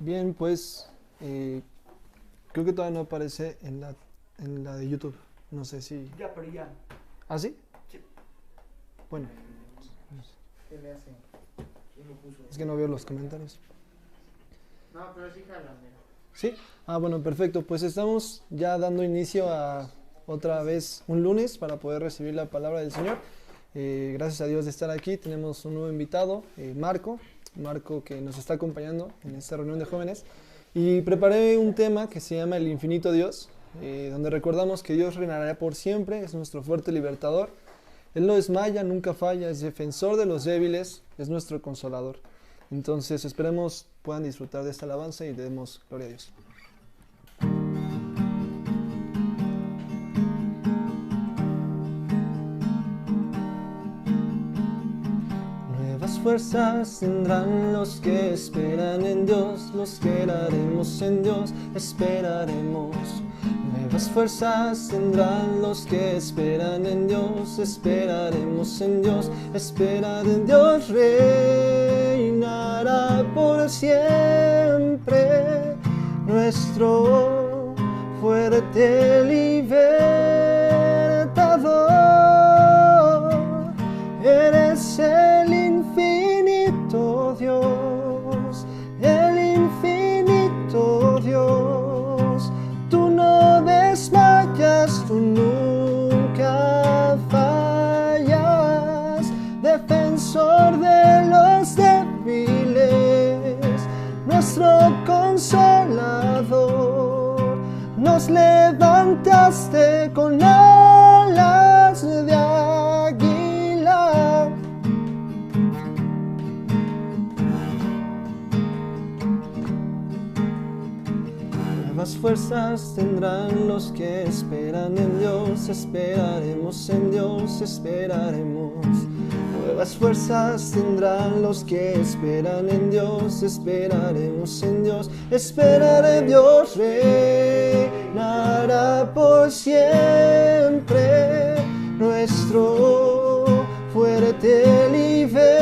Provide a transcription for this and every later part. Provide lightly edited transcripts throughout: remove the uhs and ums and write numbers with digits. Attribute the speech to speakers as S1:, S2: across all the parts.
S1: Bien, pues creo que todavía no aparece en la de YouTube. No sé si...
S2: Ya, pero ya.
S1: ¿Ah, sí?
S2: Sí.
S1: Bueno,
S2: ¿Qué le hace? ¿Quién lo puso?
S1: es que no veo los comentarios.
S2: No, pero sí jalan, mira.
S1: ¿Sí? Ah, bueno, perfecto. Pues estamos ya dando inicio a otra vez un lunes para poder recibir la palabra del Señor. Gracias a Dios de estar aquí. Tenemos un nuevo invitado, Marco que nos está acompañando en esta reunión de jóvenes. Y preparé un tema que se llama El infinito Dios, donde recordamos que Dios reinará por siempre, es nuestro fuerte libertador. Él no desmaya, nunca falla, es defensor de los débiles, es nuestro consolador. Entonces esperemos puedan disfrutar de esta alabanza y le demos gloria a Dios. Nuevas fuerzas tendrán los que esperan en Dios, los que esperaremos en Dios, esperaremos. Nuevas fuerzas tendrán los que esperan en Dios, esperaremos en Dios, esperar en Dios, reinará por siempre, nuestro fuerte libertador. Eres el infinito Dios, el infinito Dios. Tú no desmayas, tú nunca fallas, defensor de los débiles, nuestro consolador. Nos levantaste con alas de águila. Nuevas fuerzas tendrán los que esperan en Dios, esperaremos en Dios, esperaremos. Nuevas fuerzas tendrán los que esperan en Dios, esperaremos en Dios, esperaré en Dios, reinará por siempre, nuestro fuerte libertador.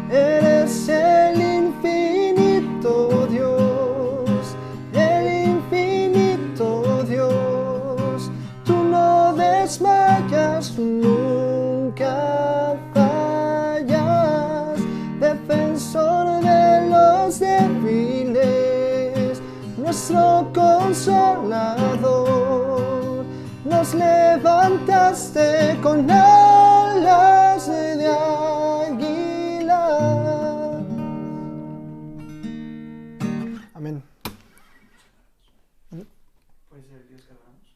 S1: Eres el infinito Dios, el infinito Dios. Tú no desmayas, tú nunca fallas, defensor de los débiles, nuestro consolador. Nos levantaste con alas de águila. Amén.
S2: ¿Puede ser el Dios que adoramos?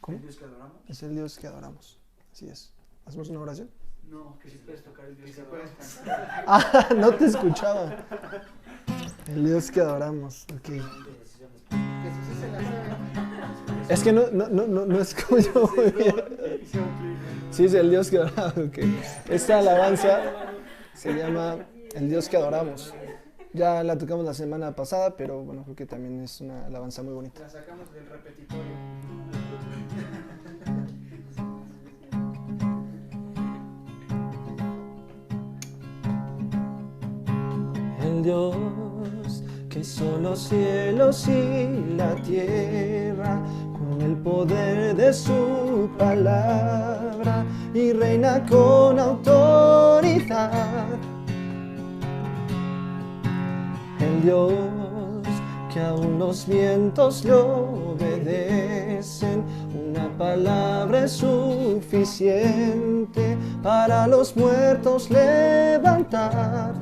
S1: ¿Cómo?
S2: ¿El Dios que adoramos?
S1: Es el Dios que adoramos. Así es. ¿Hacemos una oración?
S2: No, que si puedes tocar el Dios que
S3: puedes
S2: adoramos.
S3: cantar.
S1: Ah, no te escuchaba. El Dios que adoramos. Ok.
S3: Que si sí se la sabe.
S1: Es que no es como yo. Sí, es el Dios que adoramos. Okay. Esta alabanza se llama El Dios que adoramos. Ya la tocamos la semana pasada, pero bueno, creo que también es una alabanza muy bonita.
S3: La sacamos del repetitorio.
S1: El Dios que hizo los cielos y la tierra con el poder de su palabra y reina con autoridad. El Dios que aún los vientos le obedecen, una palabra es suficiente para los muertos levantar.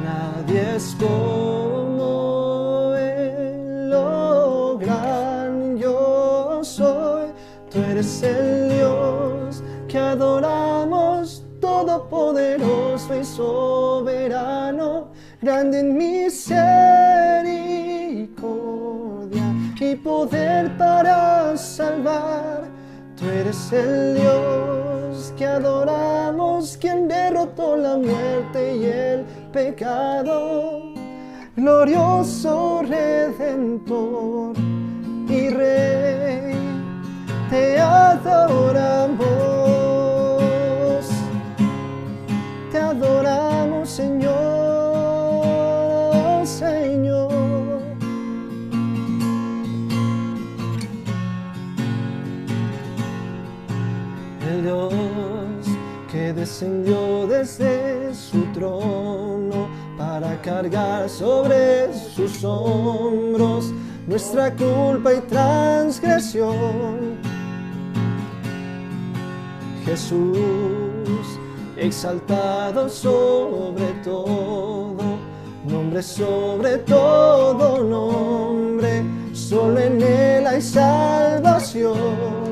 S1: Nadie es como Él, oh gran yo soy. Tú eres el Dios que adoramos, todopoderoso y soberano, grande en misericordia y poder para salvar. Tú eres el Dios que adoramos, quien derrotó la muerte y el pecado, glorioso Redentor y Rey, te adoramos. El Dios que descendió desde su trono para cargar sobre sus hombros nuestra culpa y transgresión. Jesús, exaltado sobre todo, nombre sobre todo nombre, solo en Él hay salvación.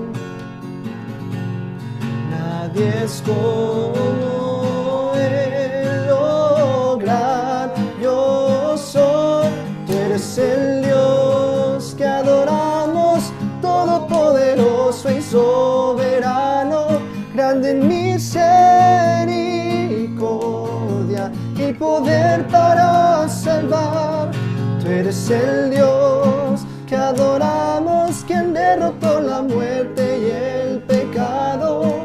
S1: Nadie es como Él, oh gran yo soy. Tú eres el Dios que adoramos, todopoderoso y soberano, grande en misericordia y poder para salvar. Tú eres el Dios que adoramos, quien derrotó la muerte y el pecado,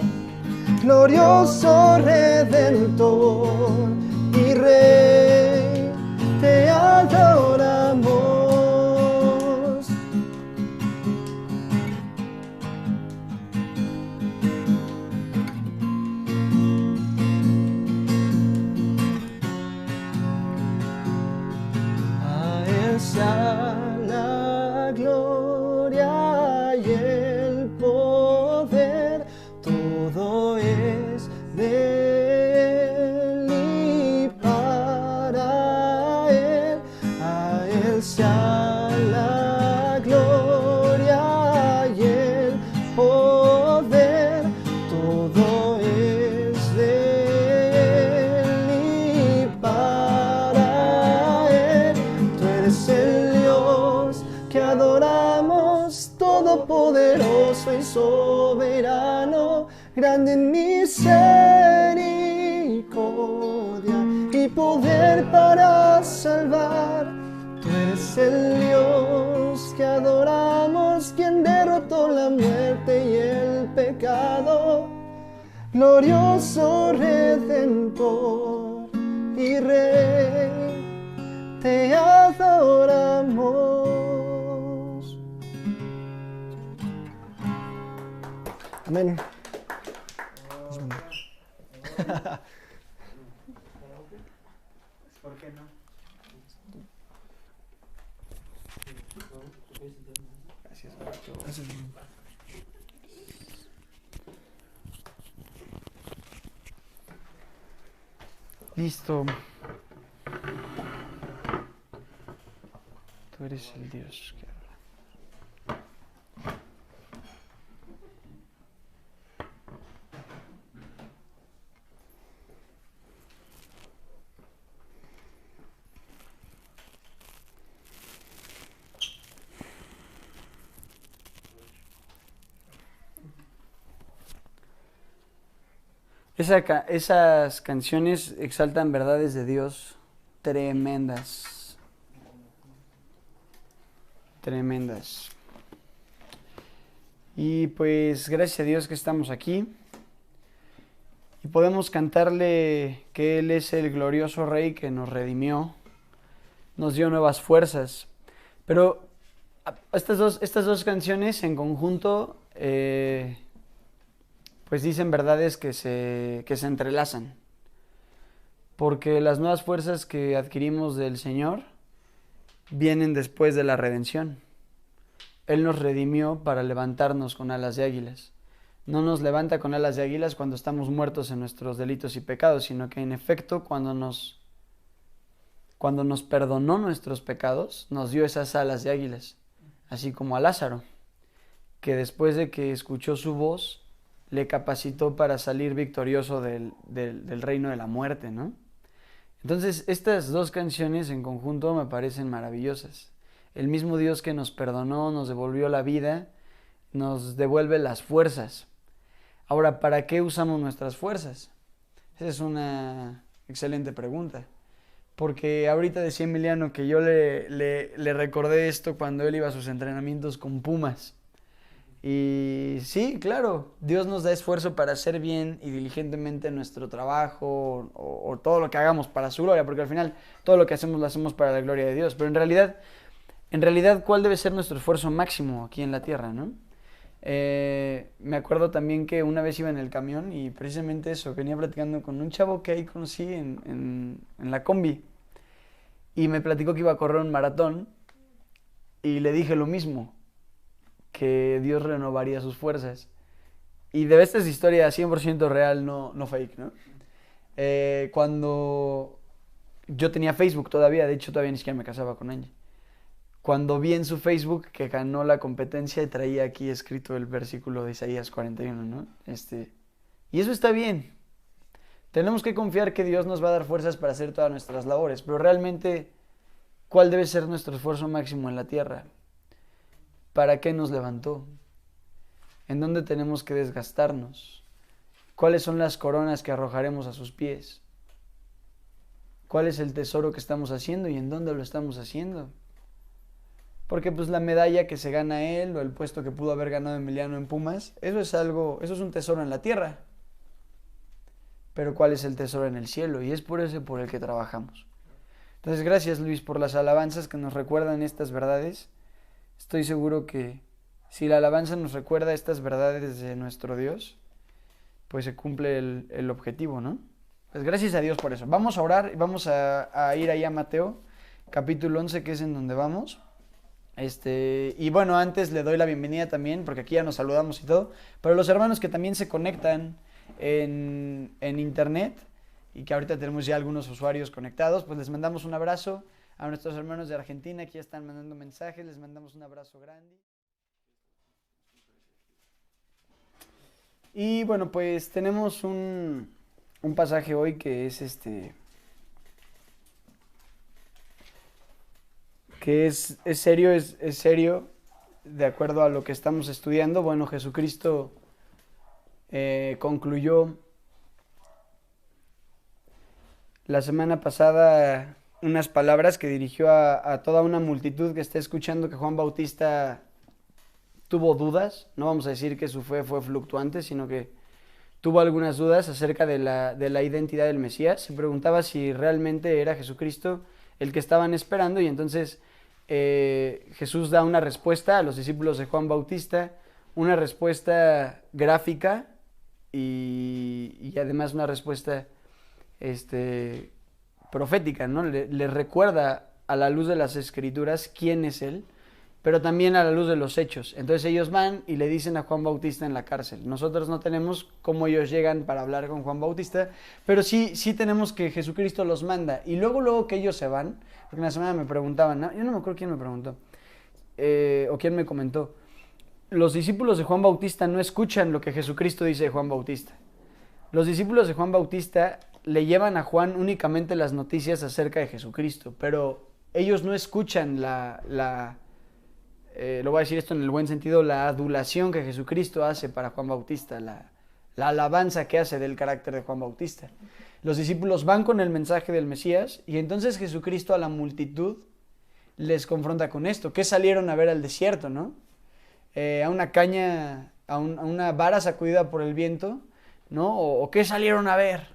S1: glorioso Redentor y Rey, te adoramos. A Él sea la gloria y el poder, todo es de Él y para Él. A Él sea la gloria y el poder, todo es de Él y para Él. Tú eres el Dios que adoramos, todopoderoso y soberano, grande en misericordia y poder para salvar. Tú eres el Dios que adoramos, quien derrotó la muerte y el pecado, glorioso Redentor y Rey, te adoramos. Amén.
S3: ¿Por qué no?
S1: Gracias, Nacho. Gracias.
S4: Listo. Tú eres el Dios que adora. Esas canciones exaltan verdades de Dios tremendas. Tremendas. Y pues gracias a Dios que estamos aquí y podemos cantarle que Él es el glorioso Rey que nos redimió, nos dio nuevas fuerzas. Pero estas dos canciones en conjunto pues dicen verdades que se entrelazan, porque las nuevas fuerzas que adquirimos del Señor vienen después de la redención. Él nos redimió para levantarnos con alas de águilas. No nos levanta con alas de águilas cuando estamos muertos en nuestros delitos y pecados, sino que en efecto cuando nos perdonó nuestros pecados, nos dio esas alas de águilas, así como a Lázaro, que después de que escuchó su voz, le capacitó para salir victorioso del reino de la muerte, ¿no? Entonces, estas dos canciones en conjunto me parecen maravillosas. El mismo Dios que nos perdonó, nos devolvió la vida, nos devuelve las fuerzas. Ahora, ¿para qué usamos nuestras fuerzas? Esa es una excelente pregunta. Porque ahorita decía Emiliano que yo le recordé esto cuando él iba a sus entrenamientos con Pumas. Y sí, claro, Dios nos da esfuerzo para hacer bien y diligentemente nuestro trabajo o todo lo que hagamos para su gloria, porque al final todo lo que hacemos lo hacemos para la gloria de Dios. Pero en realidad, ¿cuál debe ser nuestro esfuerzo máximo aquí en la tierra, no? Me acuerdo también que una vez iba en el camión y precisamente eso, venía platicando con un chavo que ahí conocí en la combi y me platicó que iba a correr un maratón y le dije lo mismo, que Dios renovaría sus fuerzas. Y de esta es historia 100% real, no fake, ¿no? Cuando yo tenía Facebook todavía, de hecho todavía ni siquiera me casaba con Angie. Cuando vi en su Facebook que ganó la competencia, traía aquí escrito el versículo de Isaías 41, ¿no? Y eso está bien. Tenemos que confiar que Dios nos va a dar fuerzas para hacer todas nuestras labores, pero realmente, ¿cuál debe ser nuestro esfuerzo máximo en la tierra? ¿Para qué nos levantó? ¿En dónde tenemos que desgastarnos? ¿Cuáles son las coronas que arrojaremos a sus pies? ¿Cuál es el tesoro que estamos haciendo y en dónde lo estamos haciendo? Porque pues la medalla que se gana él o el puesto que pudo haber ganado Emiliano en Pumas, eso es un tesoro en la tierra. Pero ¿cuál es el tesoro en el cielo? Y es por ese por el que trabajamos. Entonces, gracias Luis por las alabanzas que nos recuerdan estas verdades. Estoy seguro que si la alabanza nos recuerda estas verdades de nuestro Dios, pues se cumple el objetivo, ¿no? Pues gracias a Dios por eso. Vamos a orar y vamos a ir ahí a Mateo, capítulo 11, que es en donde vamos. Y bueno, antes le doy la bienvenida también, porque aquí ya nos saludamos y todo, pero los hermanos que también se conectan en internet y que ahorita tenemos ya algunos usuarios conectados, pues les mandamos un abrazo a nuestros hermanos de Argentina que ya están mandando mensajes, les mandamos un abrazo grande. Y bueno, pues tenemos un pasaje hoy que es que es serio, de acuerdo a lo que estamos estudiando. Bueno, Jesucristo concluyó la semana pasada unas palabras que dirigió a toda una multitud que está escuchando que Juan Bautista tuvo dudas. No vamos a decir que su fe fue fluctuante, sino que tuvo algunas dudas acerca de la identidad del Mesías. Se preguntaba si realmente era Jesucristo el que estaban esperando, y entonces Jesús da una respuesta a los discípulos de Juan Bautista, una respuesta gráfica y además una respuesta profética, ¿no? Le recuerda a la luz de las Escrituras quién es Él, pero también a la luz de los hechos. Entonces ellos van y le dicen a Juan Bautista en la cárcel. Nosotros no tenemos cómo ellos llegan para hablar con Juan Bautista, pero sí tenemos que Jesucristo los manda. Y luego que ellos se van, porque en la semana me preguntaban, ¿no? Yo no me acuerdo quién me preguntó, o quién me comentó. Los discípulos de Juan Bautista no escuchan lo que Jesucristo dice de Juan Bautista. Los discípulos de Juan Bautista le llevan a Juan únicamente las noticias acerca de Jesucristo, pero ellos no escuchan lo voy a decir esto en el buen sentido, la adulación que Jesucristo hace para Juan Bautista, la alabanza que hace del carácter de Juan Bautista. Los discípulos van con el mensaje del Mesías y entonces Jesucristo a la multitud les confronta con esto. ¿Qué salieron a ver al desierto, no? A una caña, a una vara sacudida por el viento, ¿no? ¿O qué salieron a ver?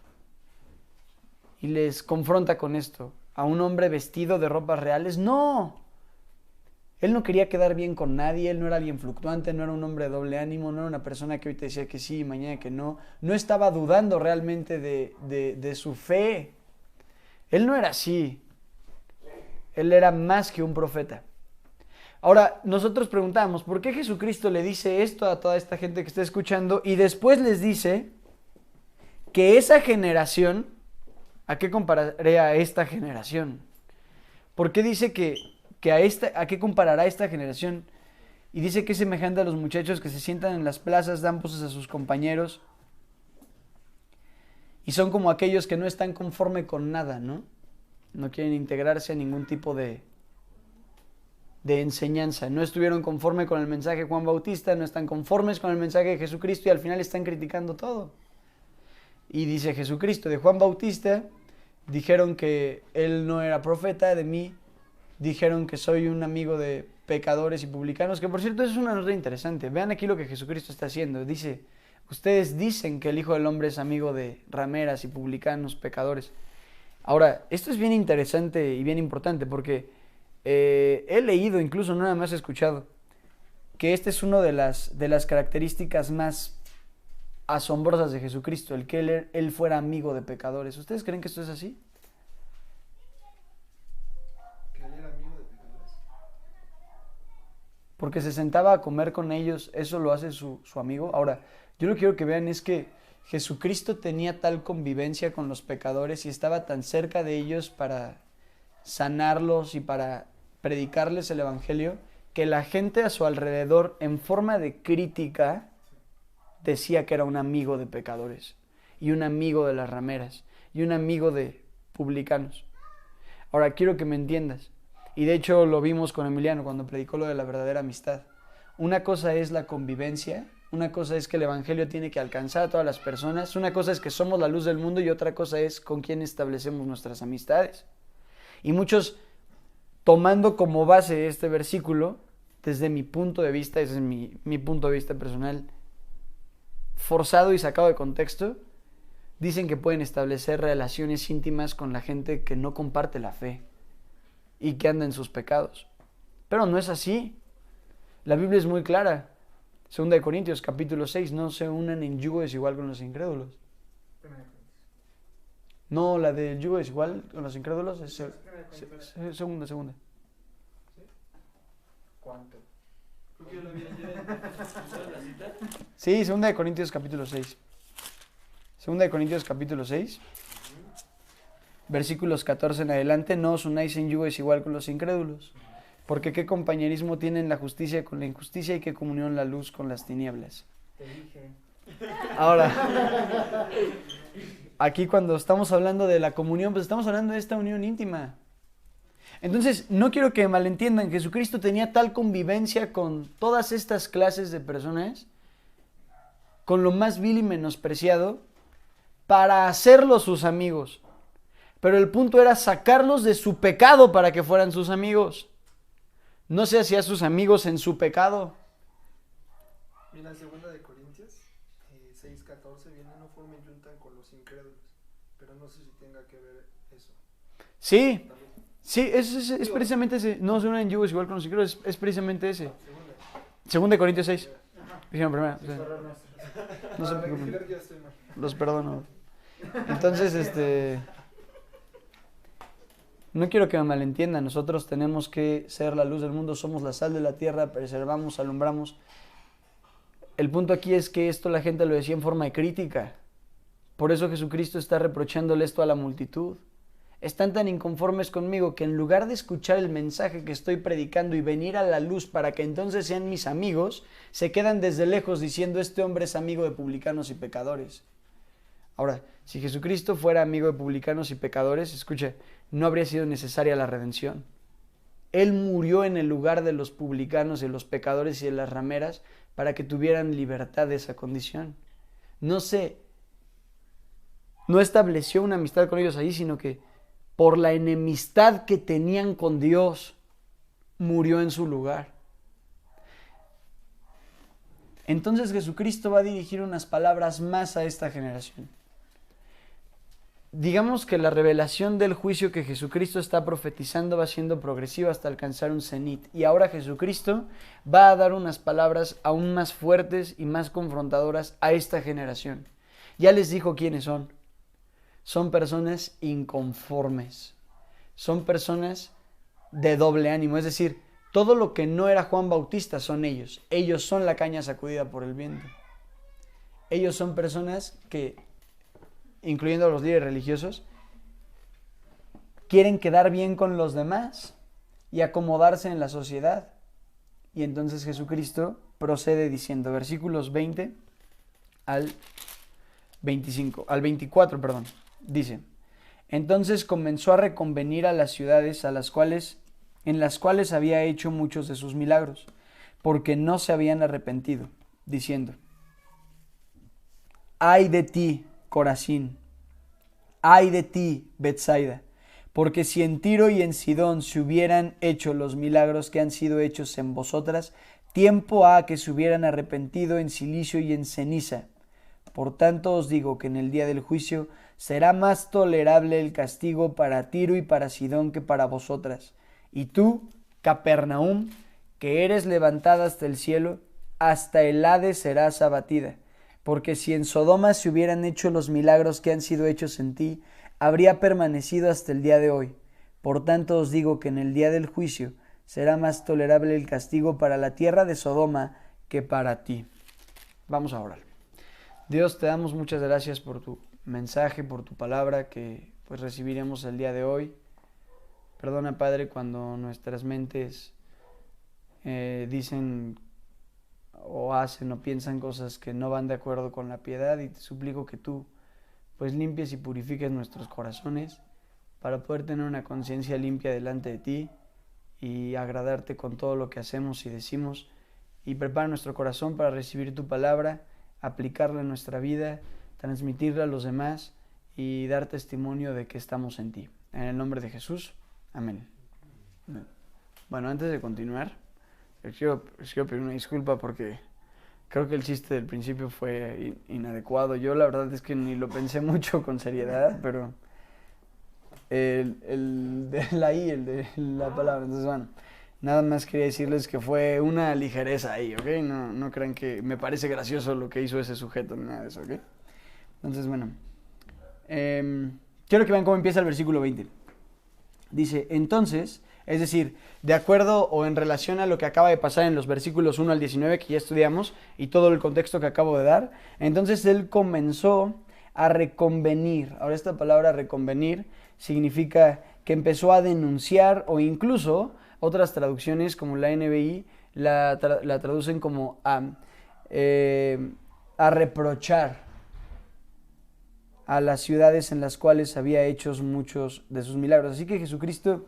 S4: Y les confronta con esto. ¿A un hombre vestido de ropas reales? ¡No! Él no quería quedar bien con nadie, él no era alguien fluctuante, no era un hombre de doble ánimo, no era una persona que hoy te decía que sí y mañana que no. No estaba dudando realmente de su fe. Él no era así. Él era más que un profeta. Ahora, nosotros preguntamos, ¿por qué Jesucristo le dice esto a toda esta gente que está escuchando y después les dice que esa generación, ¿a qué compararé a esta generación? ¿Por qué dice ¿a qué comparará esta generación? Y dice que es semejante a los muchachos que se sientan en las plazas, dan voces a sus compañeros y son como aquellos que no están conforme con nada, ¿no? No quieren integrarse a ningún tipo de enseñanza. No estuvieron conforme con el mensaje de Juan Bautista, no están conformes con el mensaje de Jesucristo y al final están criticando todo. Y dice Jesucristo, de Juan Bautista dijeron que él no era profeta, de mí dijeron que soy un amigo de pecadores y publicanos, que por cierto es una nota interesante. Vean aquí lo que Jesucristo está haciendo. Dice, ustedes dicen que el Hijo del Hombre es amigo de rameras y publicanos, pecadores. Ahora, esto es bien interesante y bien importante porque he leído, incluso no nada más he escuchado, que esta es una de las características más asombrosas de Jesucristo, el que él fuera amigo de pecadores. ¿Ustedes creen que esto es así?
S1: ¿Que él era amigo de pecadores?
S4: Porque se sentaba a comer con ellos, ¿eso lo hace su amigo? Ahora, yo lo que quiero que vean es que Jesucristo tenía tal convivencia con los pecadores y estaba tan cerca de ellos para sanarlos y para predicarles el evangelio, que la gente a su alrededor, en forma de crítica, decía que era un amigo de pecadores, y un amigo de las rameras, y un amigo de publicanos. Ahora, quiero que me entiendas, y de hecho lo vimos con Emiliano cuando predicó lo de la verdadera amistad. Una cosa es la convivencia, una cosa es que el evangelio tiene que alcanzar a todas las personas, una cosa es que somos la luz del mundo y otra cosa es con quién establecemos nuestras amistades. Y muchos, tomando como base este versículo, desde mi punto de vista, ese es mi punto de vista personal, forzado y sacado de contexto, dicen que pueden establecer relaciones íntimas con la gente que no comparte la fe y que anda en sus pecados. Pero no es así. La Biblia es muy clara. 2 Corintios capítulo 6, no se unan en yugo desigual con los incrédulos. No, la del yugo desigual con los incrédulos es segunda.
S2: ¿Cuánto?
S4: Sí, 2 Corintios capítulo 6. 2 Corintios capítulo 6, versículos 14 en adelante. No os unáis en yugo desigual con los incrédulos, porque qué compañerismo tienen la justicia con la injusticia y qué comunión la luz con las tinieblas.
S2: Te dije.
S4: Ahora, aquí cuando estamos hablando de la comunión, pues estamos hablando de esta unión íntima. Entonces, no quiero que malentiendan, Jesucristo tenía tal convivencia con todas estas clases de personas, con lo más vil y menospreciado, para hacerlos sus amigos. Pero el punto era sacarlos de su pecado para que fueran sus amigos. No se hacía sus amigos en su pecado.
S1: Mira, en 2 de Corintios 6:14 viene: no formen junta con los incrédulos, pero no sé si tenga que ver eso.
S4: Sí, es precisamente ese. No se unan en yugo igual con los incrédulos, es precisamente ese. 2 Corintios 6. Dijeron primero. No se preocupen. Los perdono. Entonces, no quiero que me malentiendan. Nosotros tenemos que ser la luz del mundo, somos la sal de la tierra, preservamos, alumbramos. El punto aquí es que esto la gente lo decía en forma de crítica. Por eso Jesucristo está reprochándole esto a la multitud. Están tan inconformes conmigo que en lugar de escuchar el mensaje que estoy predicando y venir a la luz para que entonces sean mis amigos, se quedan desde lejos diciendo: este hombre es amigo de publicanos y pecadores. Ahora, si Jesucristo fuera amigo de publicanos y pecadores, escucha, no habría sido necesaria la redención. Él murió en el lugar de los publicanos, de los pecadores y de las rameras para que tuvieran libertad de esa condición. No estableció una amistad con ellos ahí, sino que por la enemistad que tenían con Dios, murió en su lugar. Entonces Jesucristo va a dirigir unas palabras más a esta generación. Digamos que la revelación del juicio que Jesucristo está profetizando va siendo progresiva hasta alcanzar un cenit. Y ahora Jesucristo va a dar unas palabras aún más fuertes y más confrontadoras a esta generación. Ya les dijo quiénes son. Son personas inconformes. Son personas de doble ánimo. Es decir, todo lo que no era Juan Bautista son ellos. Ellos son la caña sacudida por el viento. Ellos son personas que, incluyendo a los líderes religiosos, quieren quedar bien con los demás y acomodarse en la sociedad. Y entonces Jesucristo procede diciendo, versículos 20 al 24, dice: entonces comenzó a reconvenir a las ciudades en las cuales había hecho muchos de sus milagros, porque no se habían arrepentido, diciendo: ay de ti, Corazín, ay de ti, Betsaida, porque si en Tiro y en Sidón se hubieran hecho los milagros que han sido hechos en vosotras, tiempo ha que se hubieran arrepentido en cilicio y en ceniza. Por tanto os digo que en el día del juicio será más tolerable el castigo para Tiro y para Sidón que para vosotras. Y tú, Capernaum, que eres levantada hasta el cielo, hasta el Hades serás abatida. Porque si en Sodoma se hubieran hecho los milagros que han sido hechos en ti, habría permanecido hasta el día de hoy. Por tanto os digo que en el día del juicio será más tolerable el castigo para la tierra de Sodoma que para ti. Vamos a orar. Dios, te damos muchas gracias por tu mensaje, por tu palabra que pues recibiremos el día de hoy. Perdona, Padre, cuando nuestras mentes dicen o hacen o piensan cosas que no van de acuerdo con la piedad, y te suplico que tú pues limpies y purifiques nuestros corazones para poder tener una conciencia limpia delante de ti y agradarte con todo lo que hacemos y decimos, y prepara nuestro corazón para recibir tu palabra, aplicarla en nuestra vida, transmitirla a los demás y dar testimonio de que estamos en ti. En el nombre de Jesús, amén. Bueno, antes de continuar, quiero pedir una disculpa porque creo que el chiste del principio fue inadecuado. Yo la verdad es que ni lo pensé mucho con seriedad, pero el de la palabra. Entonces, bueno, nada más quería decirles que fue una ligereza ahí, ¿ok? No crean que me parece gracioso lo que hizo ese sujeto ni nada de eso, ¿ok? Entonces, bueno, quiero que vean cómo empieza el versículo 20. Dice, entonces, es decir, de acuerdo o en relación a lo que acaba de pasar en los versículos 1 al 19 que ya estudiamos y todo el contexto que acabo de dar, entonces él comenzó a reconvenir. Ahora, esta palabra reconvenir significa que empezó a denunciar, o incluso otras traducciones como la NBI la traducen como a reprochar a las ciudades en las cuales había hecho muchos de sus milagros. Así que Jesucristo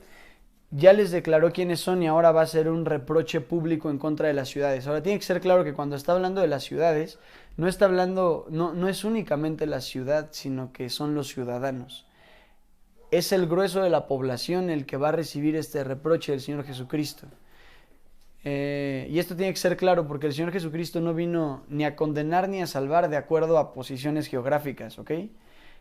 S4: ya les declaró quiénes son y ahora va a ser un reproche público en contra de las ciudades. Ahora tiene que ser claro que cuando está hablando de las ciudades, no está hablando, no es únicamente la ciudad, sino que son los ciudadanos. Es el grueso de la población el que va a recibir este reproche del Señor Jesucristo. Y esto tiene que ser claro porque el Señor Jesucristo no vino ni a condenar ni a salvar de acuerdo a posiciones geográficas, ¿ok?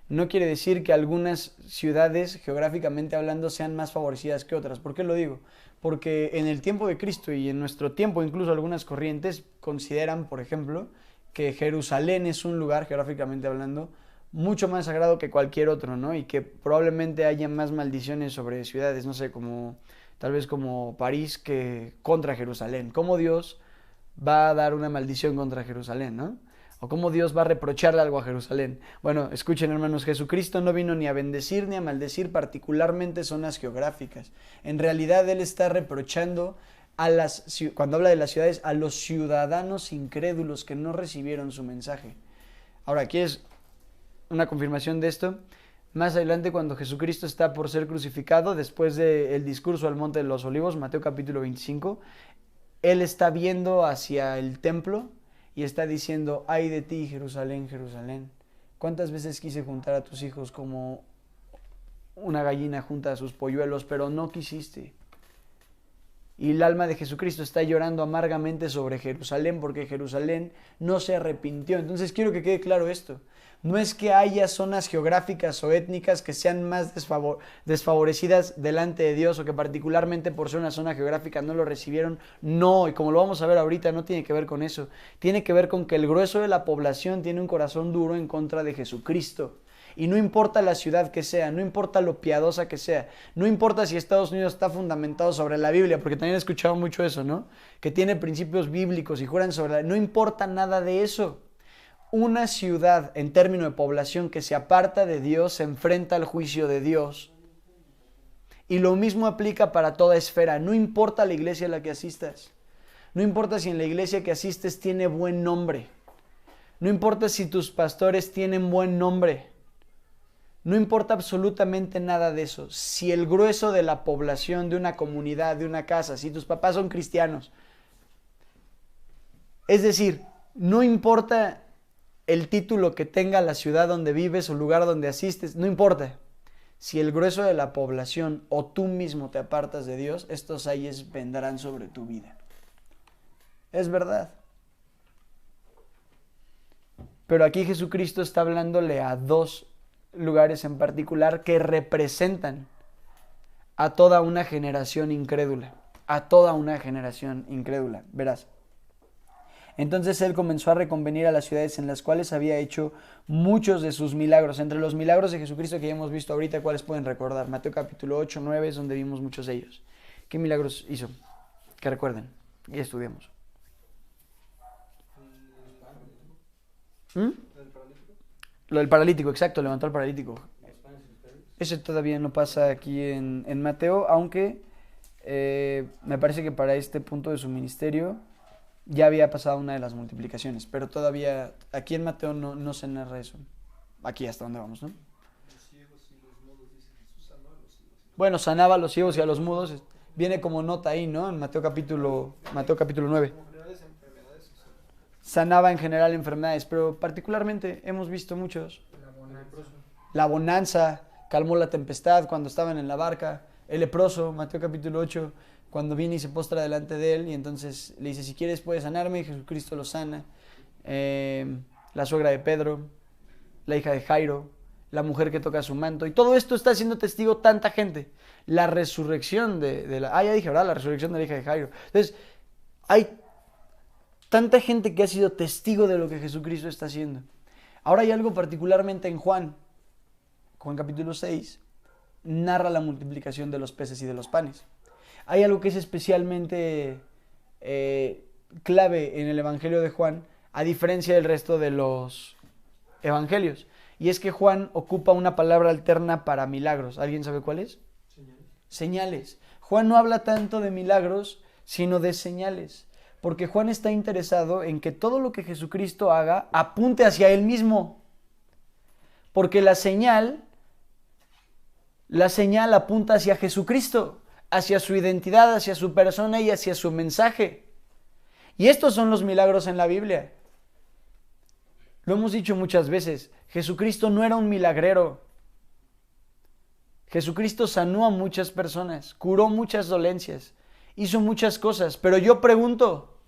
S4: No quiere decir que algunas ciudades, geográficamente hablando, sean más favorecidas que otras. ¿Por qué lo digo? Porque en el tiempo de Cristo y en nuestro tiempo, incluso algunas corrientes consideran, por ejemplo, que Jerusalén es un lugar, geográficamente hablando, mucho más sagrado que cualquier otro, ¿no? Y que probablemente haya más maldiciones sobre ciudades, no sé, como tal vez como París, que contra Jerusalén. ¿Cómo Dios va a dar una maldición contra Jerusalén, no? ¿O cómo Dios va a reprocharle algo a Jerusalén? Bueno, escuchen, hermanos, Jesucristo no vino ni a bendecir ni a maldecir particularmente zonas geográficas. En realidad Él está reprochando cuando habla de las ciudades, a los ciudadanos incrédulos que no recibieron su mensaje. Ahora, aquí es una confirmación de esto. Más adelante, cuando Jesucristo está por ser crucificado, después del discurso al Monte de los Olivos, Mateo capítulo 25, Él está viendo hacia el templo y está diciendo, ay de ti, Jerusalén, Jerusalén, ¿cuántas veces quise juntar a tus hijos como una gallina junta a sus polluelos, pero no quisiste? Y el alma de Jesucristo está llorando amargamente sobre Jerusalén porque Jerusalén no se arrepintió. Entonces quiero que quede claro esto. No es que haya zonas geográficas o étnicas que sean más desfavorecidas delante de Dios o que particularmente por ser una zona geográfica no lo recibieron. No, y como lo vamos a ver ahorita, no tiene que ver con eso. Tiene que ver con que el grueso de la población tiene un corazón duro en contra de Jesucristo. Y no importa la ciudad que sea, no importa lo piadosa que sea, no importa si Estados Unidos está fundamentado sobre la Biblia, porque también he escuchado mucho eso, ¿no? Que tiene principios bíblicos y juran sobre no importa nada de eso. Una ciudad, en términos de población, que se aparta de Dios, se enfrenta al juicio de Dios. Y lo mismo aplica para toda esfera. No importa la iglesia a la que asistas. No importa si en la iglesia que asistes tiene buen nombre. No importa si tus pastores tienen buen nombre. No importa absolutamente nada de eso. Si el grueso de la población de una comunidad, de una casa, si tus papás son cristianos, es decir, no importa el título que tenga la ciudad donde vives o el lugar donde asistes, no importa. Si el grueso de la población o tú mismo te apartas de Dios, estos ayes vendrán sobre tu vida. Es verdad. Pero aquí Jesucristo está hablándole a dos lugares en particular que representan a toda una generación incrédula. a toda una generación incrédula. Verás. Entonces él comenzó a reconvenir a las ciudades en las cuales había hecho muchos de sus milagros. Entre los milagros de Jesucristo que ya hemos visto ahorita, ¿cuáles pueden recordar? Mateo capítulo 8, 9 es donde vimos muchos de ellos. ¿Qué milagros hizo? Que recuerden y estudiemos. Lo del paralítico, exacto, levantó al paralítico. Ese todavía no pasa aquí en Mateo, aunque me parece que para este punto de su ministerio ya había pasado una de las multiplicaciones, pero todavía aquí en Mateo no se narra eso. Aquí hasta donde vamos, ¿no? Bueno, sanaba a los ciegos y a los mudos. Viene como nota ahí, ¿no? En Mateo capítulo 9. Sanaba en general enfermedades, pero particularmente hemos visto muchos. La bonanza, calmó la tempestad cuando estaban en la barca. El leproso, Mateo capítulo 8, cuando viene y se postra delante de él y entonces le dice, si quieres puedes sanarme, y Jesucristo lo sana. La suegra de Pedro, la hija de Jairo, la mujer que toca su manto, y todo esto está siendo testigo tanta gente. La resurrección ya dije, ¿verdad? La resurrección de la hija de Jairo. Entonces, hay tanta gente que ha sido testigo de lo que Jesucristo está haciendo. Ahora hay algo particularmente en Juan capítulo 6, narra la multiplicación de los peces y de los panes. Hay algo que es especialmente clave en el Evangelio de Juan, a diferencia del resto de los evangelios. Y es que Juan ocupa una palabra alterna para milagros. ¿Alguien sabe cuál es? Señales. Juan no habla tanto de milagros, sino de señales. Porque Juan está interesado en que todo lo que Jesucristo haga apunte hacia él mismo. Porque la señal apunta hacia Jesucristo, hacia su identidad, hacia su persona y hacia su mensaje. Y estos son los milagros en la Biblia. Lo hemos dicho muchas veces, Jesucristo no era un milagrero. Jesucristo sanó a muchas personas, curó muchas dolencias, hizo muchas cosas, pero yo pregunto,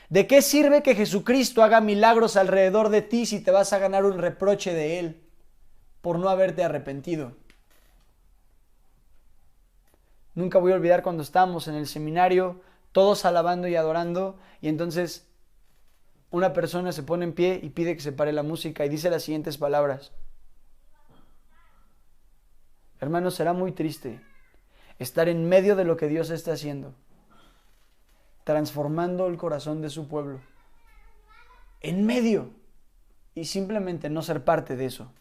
S4: ¿de qué sirve que Jesucristo haga milagros alrededor de ti si te vas a ganar un reproche de Él por no haberte arrepentido? Nunca voy a olvidar cuando estábamos en el seminario, todos alabando y adorando, y entonces una persona se pone en pie y pide que se pare la música y dice las siguientes palabras. Hermanos, será muy triste estar en medio de lo que Dios está haciendo, transformando el corazón de su pueblo, en medio, y simplemente no ser parte de eso.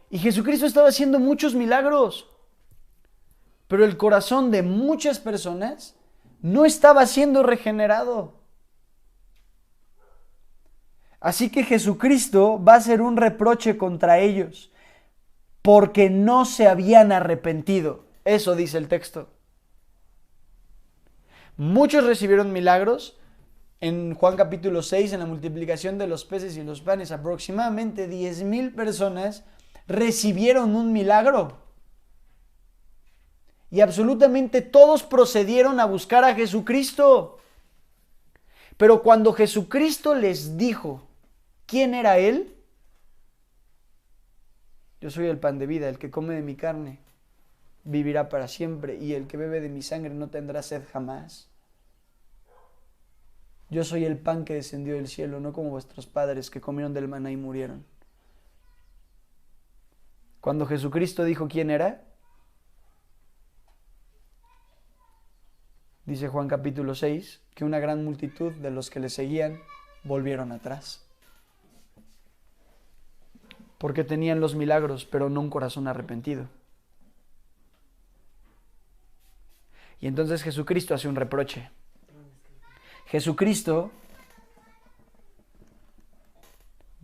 S4: Y Jesucristo estaba haciendo muchos milagros, pero el corazón de muchas personas no estaba siendo regenerado. Así que Jesucristo va a hacer un reproche contra ellos, porque no se habían arrepentido. Eso dice el texto. Muchos recibieron milagros. En Juan capítulo 6, en la multiplicación de los peces y los panes, aproximadamente 10,000 personas recibieron un milagro. Y absolutamente todos procedieron a buscar a Jesucristo. Pero cuando Jesucristo les dijo quién era Él, yo soy el pan de vida, el que come de mi carne vivirá para siempre, y el que bebe de mi sangre no tendrá sed jamás. Yo soy el pan que descendió del cielo, no como vuestros padres que comieron del maná y murieron. Cuando Jesucristo dijo quién era, dice Juan capítulo 6, que una gran multitud de los que le seguían volvieron atrás. Porque tenían los milagros, pero no un corazón arrepentido. Y entonces Jesucristo hace un reproche. Jesucristo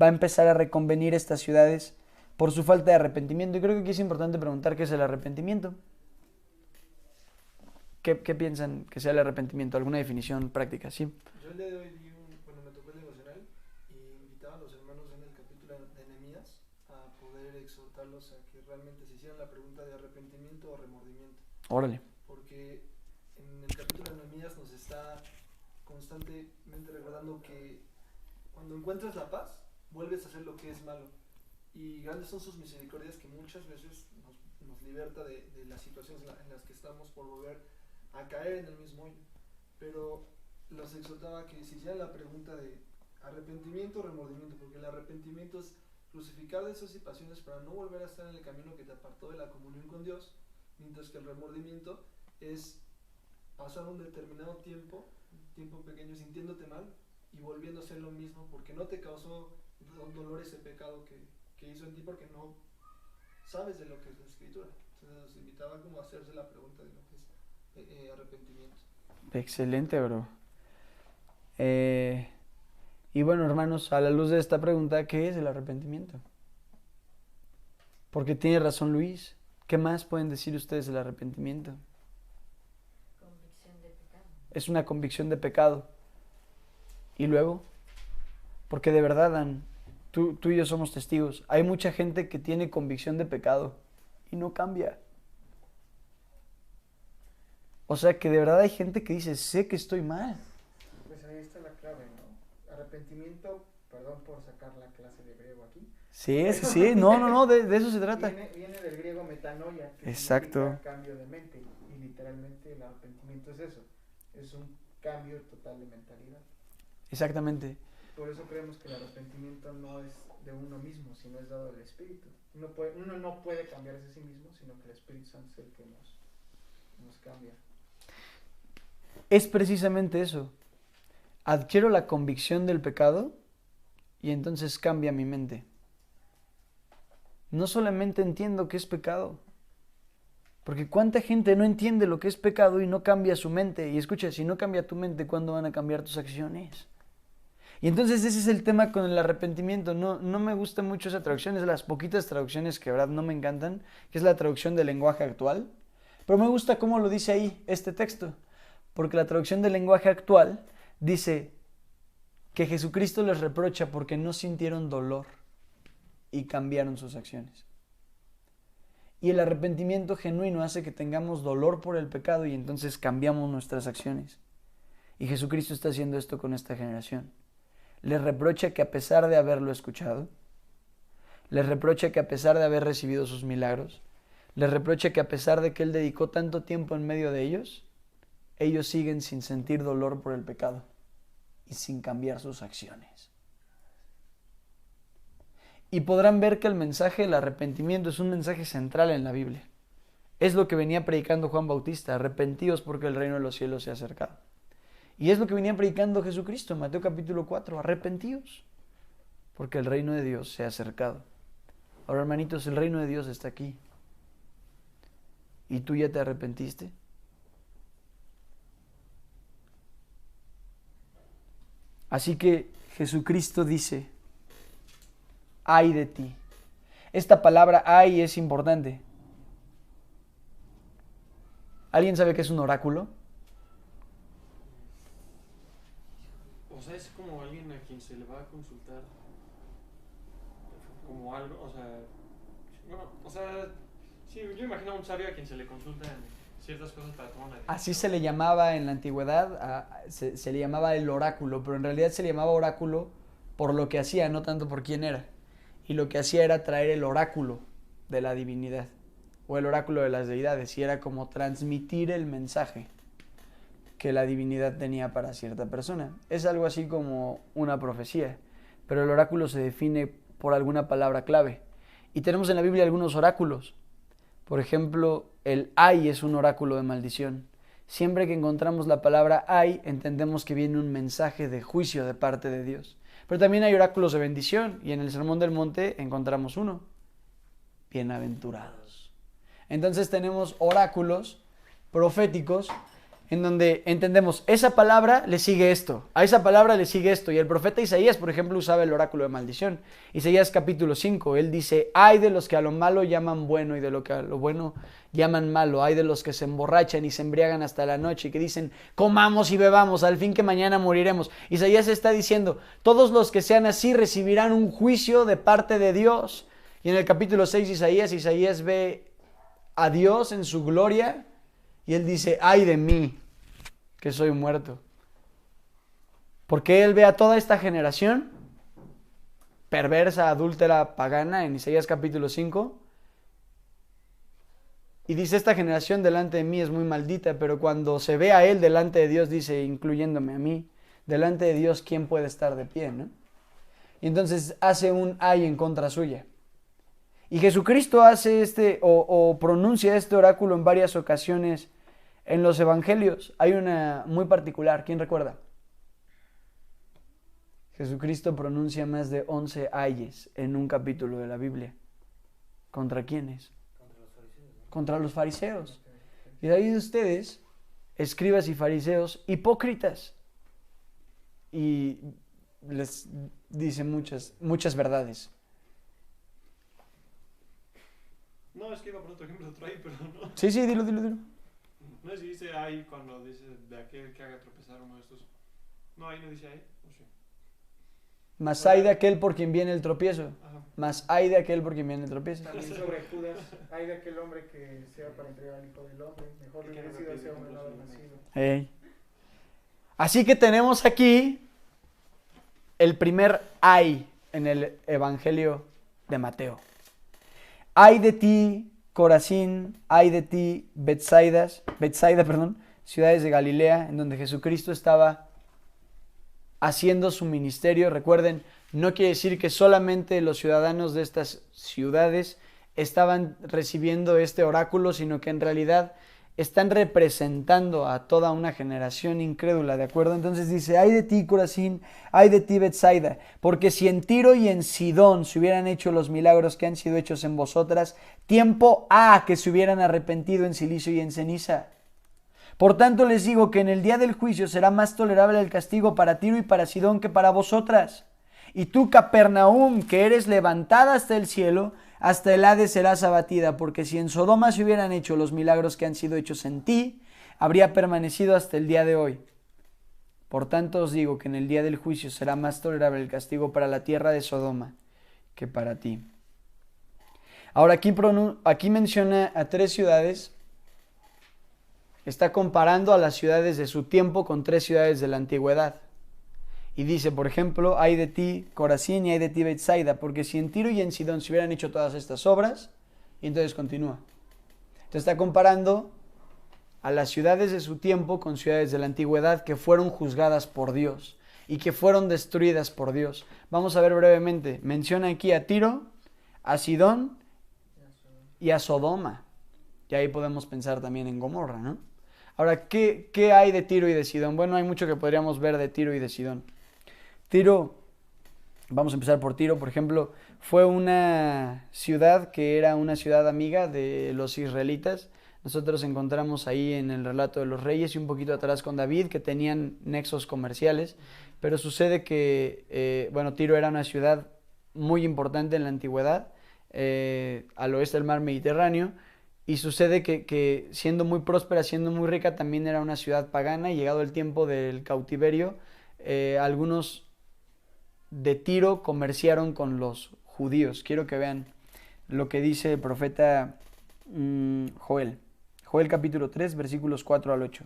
S4: va a empezar a reconvenir estas ciudades por su falta de arrepentimiento. Y creo que aquí es importante preguntar qué es el arrepentimiento. ¿Qué piensan que sea el arrepentimiento? ¿Alguna definición práctica? Sí.
S1: Yo el día de hoy cuando me tocó el devocional, y invitaba a los hermanos en el capítulo de Nehemías a poder exhortarlos a que realmente se hicieran la pregunta de arrepentimiento o remordimiento.
S4: Órale.
S1: Porque en el capítulo de Nehemías nos está constantemente recordando que cuando encuentras la paz, vuelves a hacer lo que es malo. Y grandes son sus misericordias que muchas veces nos nos liberta de las situaciones en las que estamos por volver a caer en el mismo hoyo. Pero los exhortaba que se hiciera la pregunta de arrepentimiento o remordimiento, porque el arrepentimiento es crucificar deseos y pasiones para no volver a estar en el camino que te apartó de la comunión con Dios, mientras que el remordimiento es pasar un determinado tiempo pequeño sintiéndote mal y volviendo a hacer lo mismo porque no te causó dolor ese pecado que hizo en ti, porque no sabes de lo que es la escritura. Entonces nos invitaba como a hacerse la pregunta de lo que es arrepentimiento.
S4: Excelente, bro. Y bueno, hermanos, a la luz de esta pregunta, ¿qué es el arrepentimiento? Porque tiene razón Luis. ¿Qué más pueden decir ustedes del arrepentimiento?
S5: Convicción de pecado.
S4: Es una convicción de pecado. Y luego, porque de verdad, Dan, tú y yo somos testigos. Hay mucha gente que tiene convicción de pecado y no cambia. O sea que de verdad hay gente que dice, sé que estoy mal.
S2: Pues ahí está la clave, ¿no? Arrepentimiento, perdón por sacar la clase de griego aquí.
S4: Sí, no, de eso se trata.
S2: Viene del griego metanoia, que
S4: Exacto.
S2: significa cambio de mente. Y literalmente el arrepentimiento es eso. Es un cambio total de mentalidad.
S4: Exactamente.
S2: Por eso creemos que el arrepentimiento no es de uno mismo, sino es dado del Espíritu. Uno no puede cambiarse a sí mismo, sino que el Espíritu Santo es el que nos cambia.
S4: Es precisamente eso. Adquiero la convicción del pecado y entonces cambia mi mente. No solamente entiendo que es pecado, porque cuánta gente no entiende lo que es pecado y no cambia su mente. Y escucha, si no cambia tu mente, ¿cuándo van a cambiar tus acciones? Y entonces ese es el tema con el arrepentimiento. No me gusta mucho esa traducción, es de las poquitas traducciones que de verdad no me encantan, que es la traducción del lenguaje actual. Pero me gusta cómo lo dice ahí este texto, porque la traducción del lenguaje actual dice que Jesucristo les reprocha porque no sintieron dolor y cambiaron sus acciones. Y el arrepentimiento genuino hace que tengamos dolor por el pecado y entonces cambiamos nuestras acciones. Y Jesucristo está haciendo esto con esta generación. Les reprocha que a pesar de haberlo escuchado, les reprocha que a pesar de haber recibido sus milagros, les reprocha que a pesar de que Él dedicó tanto tiempo en medio de ellos siguen sin sentir dolor por el pecado y sin cambiar sus acciones. Y podrán ver que el mensaje del arrepentimiento es un mensaje central en la Biblia. Es lo que venía predicando Juan Bautista, arrepentíos porque el reino de los cielos se ha acercado. Y es lo que venía predicando Jesucristo en Mateo capítulo 4, arrepentíos porque el reino de Dios se ha acercado. Ahora, hermanitos, el reino de Dios está aquí. ¿Y tú ya te arrepentiste? Así que Jesucristo dice, ay de ti. Esta palabra ay es importante. ¿Alguien sabe qué es un oráculo?
S6: O sea, es como alguien a quien se le va a consultar como algo, o sea, bueno, o sea, sí, yo imagino a un sabio a quien se le consulta en ciertas cosas para tomar una decisión.
S4: Así se le llamaba en la antigüedad, se le llamaba el oráculo, pero en realidad se le llamaba oráculo por lo que hacía, no tanto por quién era. Y lo que hacía era traer el oráculo de la divinidad, o el oráculo de las deidades, y era como transmitir el mensaje que la divinidad tenía para cierta persona. Es algo así como una profecía, pero el oráculo se define por alguna palabra clave. Y tenemos en la Biblia algunos oráculos. Por ejemplo, el ay es un oráculo de maldición. Siempre que encontramos la palabra ay, entendemos que viene un mensaje de juicio de parte de Dios. Pero también hay oráculos de bendición, y en el Sermón del Monte encontramos uno. Bienaventurados. Entonces tenemos oráculos proféticos en donde entendemos, esa palabra le sigue esto, a esa palabra le sigue esto. Y el profeta Isaías, por ejemplo, usaba el oráculo de maldición. Isaías capítulo 5, él dice, ay de los que a lo malo llaman bueno y de lo que a lo bueno llaman malo. Ay de los que se emborrachan y se embriagan hasta la noche y que dicen, comamos y bebamos, al fin que mañana moriremos. Isaías está diciendo, todos los que sean así recibirán un juicio de parte de Dios. Y en el capítulo 6 Isaías ve a Dios en su gloria y él dice, ay de mí, que soy muerto. Porque él ve a toda esta generación perversa, adúltera, pagana, en Isaías capítulo 5, Y dice, esta generación delante de mí es muy maldita, pero cuando se ve a él delante de Dios, dice, incluyéndome a mí, delante de Dios, ¿quién puede estar de pie, no? Y entonces hace un ay en contra suya. Y Jesucristo hace o pronuncia este oráculo en varias ocasiones en los evangelios. Hay una muy particular, ¿quién recuerda? Jesucristo pronuncia más de 11 ayes en un capítulo de la Biblia. ¿Contra quiénes? Contra los fariseos. Y de ahí de ustedes, escribas y fariseos, hipócritas. Y les dice muchas verdades.
S6: No, es que iba por otro ejemplo, otro ahí, pero no.
S4: Sí, dilo.
S6: No sé si dice ahí cuando dice de aquel que haga tropezar uno de estos. No, ahí no dice ahí, ¿o sí?
S4: Mas hay de aquel por quien viene el tropiezo.
S6: Ajá.
S4: Mas hay de aquel por quien viene el tropiezo.
S2: También sobre Judas, hay de aquel hombre que sea para entregar al Hijo del Hombre. Mejor le hubiera sido ese hombre no haber nacido.
S4: Ey. Así que tenemos aquí el primer ay en el Evangelio de Mateo. Ay de ti, Corazín, ay de ti, Betsaida, ciudades de Galilea, en donde Jesucristo estaba haciendo su ministerio. Recuerden, no quiere decir que solamente los ciudadanos de estas ciudades estaban recibiendo este oráculo, sino que en realidad están representando a toda una generación incrédula, ¿de acuerdo? Entonces dice, ay de ti, Corazín, ay de ti, Betsaida, porque si en Tiro y en Sidón se hubieran hecho los milagros que han sido hechos en vosotras, tiempo ha que se hubieran arrepentido en silicio y en ceniza. Por tanto les digo que en el día del juicio será más tolerable el castigo para Tiro y para Sidón que para vosotras. Y tú, Capernaum, que eres levantada hasta el cielo, hasta el Hades serás abatida, porque si en Sodoma se hubieran hecho los milagros que han sido hechos en ti, habría permanecido hasta el día de hoy. Por tanto os digo que en el día del juicio será más tolerable el castigo para la tierra de Sodoma que para ti. Ahora aquí menciona a 3 ciudades. Está comparando a las ciudades de su tiempo con 3 ciudades de la antigüedad. Y dice, por ejemplo, ay de ti, Corazín, y ay de ti, Betsaida, porque si en Tiro y en Sidón se hubieran hecho todas estas obras, y entonces continúa. Entonces está comparando a las ciudades de su tiempo con ciudades de la antigüedad que fueron juzgadas por Dios y que fueron destruidas por Dios. Vamos a ver brevemente. Menciona aquí a Tiro, a Sidón y a Sodoma. Y ahí podemos pensar también en Gomorra, ¿no? Ahora, ¿qué hay de Tiro y de Sidón? Bueno, hay mucho que podríamos ver de Tiro y de Sidón. Tiro, vamos a empezar por Tiro, por ejemplo, fue una ciudad que era una ciudad amiga de los israelitas. Nosotros encontramos ahí en el relato de los reyes y un poquito atrás con David que tenían nexos comerciales, pero sucede que, Tiro era una ciudad muy importante en la antigüedad, al oeste del mar Mediterráneo, y sucede que siendo muy próspera, siendo muy rica, también era una ciudad pagana, y llegado el tiempo del cautiverio, algunos de Tiro comerciaron con los judíos. Quiero que vean lo que dice el profeta Joel. Joel capítulo 3, versículos 4 al 8.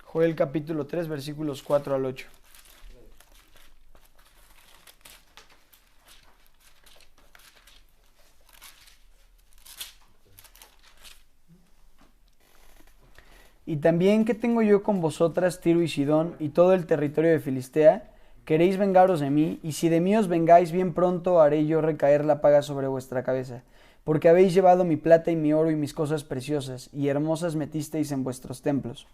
S4: Joel capítulo 3, versículos 4 al 8. Y también, ¿qué tengo yo con vosotras, Tiro y Sidón, y todo el territorio de Filistea? ¿Queréis vengaros de mí? Y si de mí os vengáis, bien pronto haré yo recaer la paga sobre vuestra cabeza. Porque habéis llevado mi plata y mi oro y mis cosas preciosas, y hermosas metisteis en vuestros templos.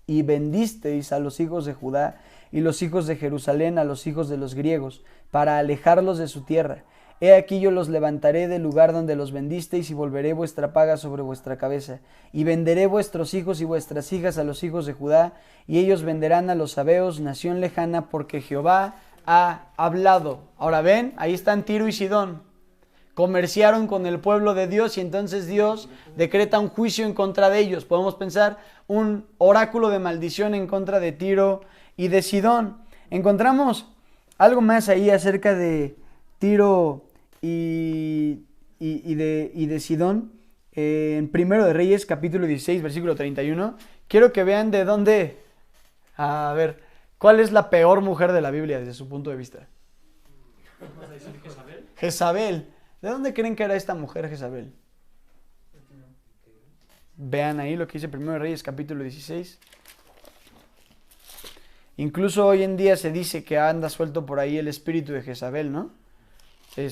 S4: Y vendisteis a los hijos de Judá y los hijos de Jerusalén a los hijos de los griegos, para alejarlos de su tierra. He aquí yo los levantaré del lugar donde los vendisteis y volveré vuestra paga sobre vuestra cabeza. Y venderé vuestros hijos y vuestras hijas a los hijos de Judá, y ellos venderán a los sabeos, nación lejana, porque Jehová ha hablado. Ahora ven, ahí están Tiro y Sidón. Comerciaron con el pueblo de Dios y entonces Dios decreta un juicio en contra de ellos. Podemos pensar un oráculo de maldición en contra de Tiro y de Sidón. Encontramos algo más ahí acerca de Tiro y de Sidón, en Primero de Reyes, capítulo 16, versículo 31. Quiero que vean de dónde, ¿Cuál es la peor mujer de la Biblia desde su punto de vista?
S6: ¿Vas a decir Jezabel?
S4: Jezabel. ¿De dónde creen que era esta mujer Jezabel? Vean ahí lo que dice 1 Reyes capítulo 16. Incluso hoy en día se dice que anda suelto por ahí el espíritu de Jezabel, ¿no?
S6: Ahí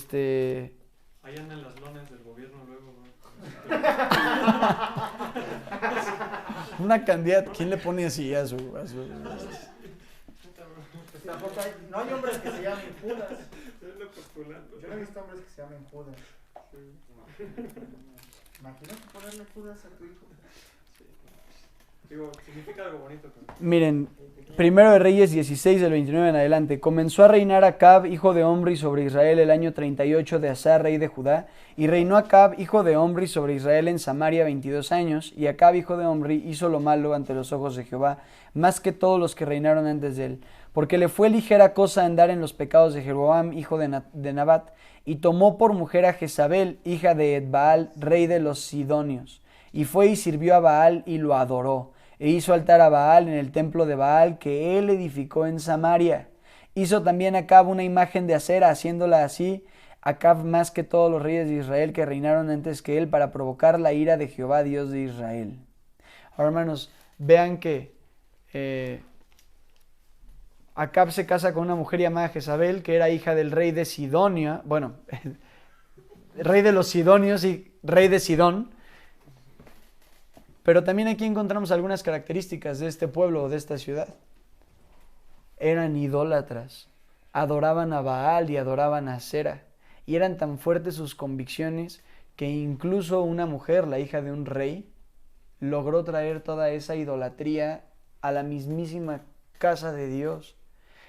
S6: andan las lonas del gobierno luego, ¿no?
S4: Una candidata, ¿quién le pone así a su...
S3: Pues tampoco no hay hombres que se llamen Judas. Yo no he visto hombres que se llamen Judas. Imagínate ponerle Judas a tu hijo.
S6: Digo, significa algo bonito. Pero...
S4: Miren, 1 Reyes 16 del 29 en adelante. Comenzó a reinar Acab, hijo de Omri, sobre Israel el año 38 de Asa, rey de Judá. Y reinó Acab, hijo de Omri, sobre Israel en Samaria 22 años. Y Acab, hijo de Omri, hizo lo malo ante los ojos de Jehová, más que todos los que reinaron antes de él. Porque le fue ligera cosa andar en los pecados de Jeroboam, hijo de Nabat. Y tomó por mujer a Jezabel, hija de Edbaal, rey de los Sidonios. Y fue y sirvió a Baal y lo adoró. E hizo altar a Baal en el templo de Baal que él edificó en Samaria. Hizo también Acab una imagen de acera, haciéndola así, Acab más que todos los reyes de Israel que reinaron antes que él, para provocar la ira de Jehová, Dios de Israel. Ahora, hermanos, vean que Acab se casa con una mujer llamada Jezabel, que era hija del rey de Sidonia, bueno, rey de los Sidonios y rey de Sidón. Pero también aquí encontramos algunas características de este pueblo o de esta ciudad. Eran idólatras, adoraban a Baal y adoraban a Asera, y eran tan fuertes sus convicciones que incluso una mujer, la hija de un rey, logró traer toda esa idolatría a la mismísima casa de Dios.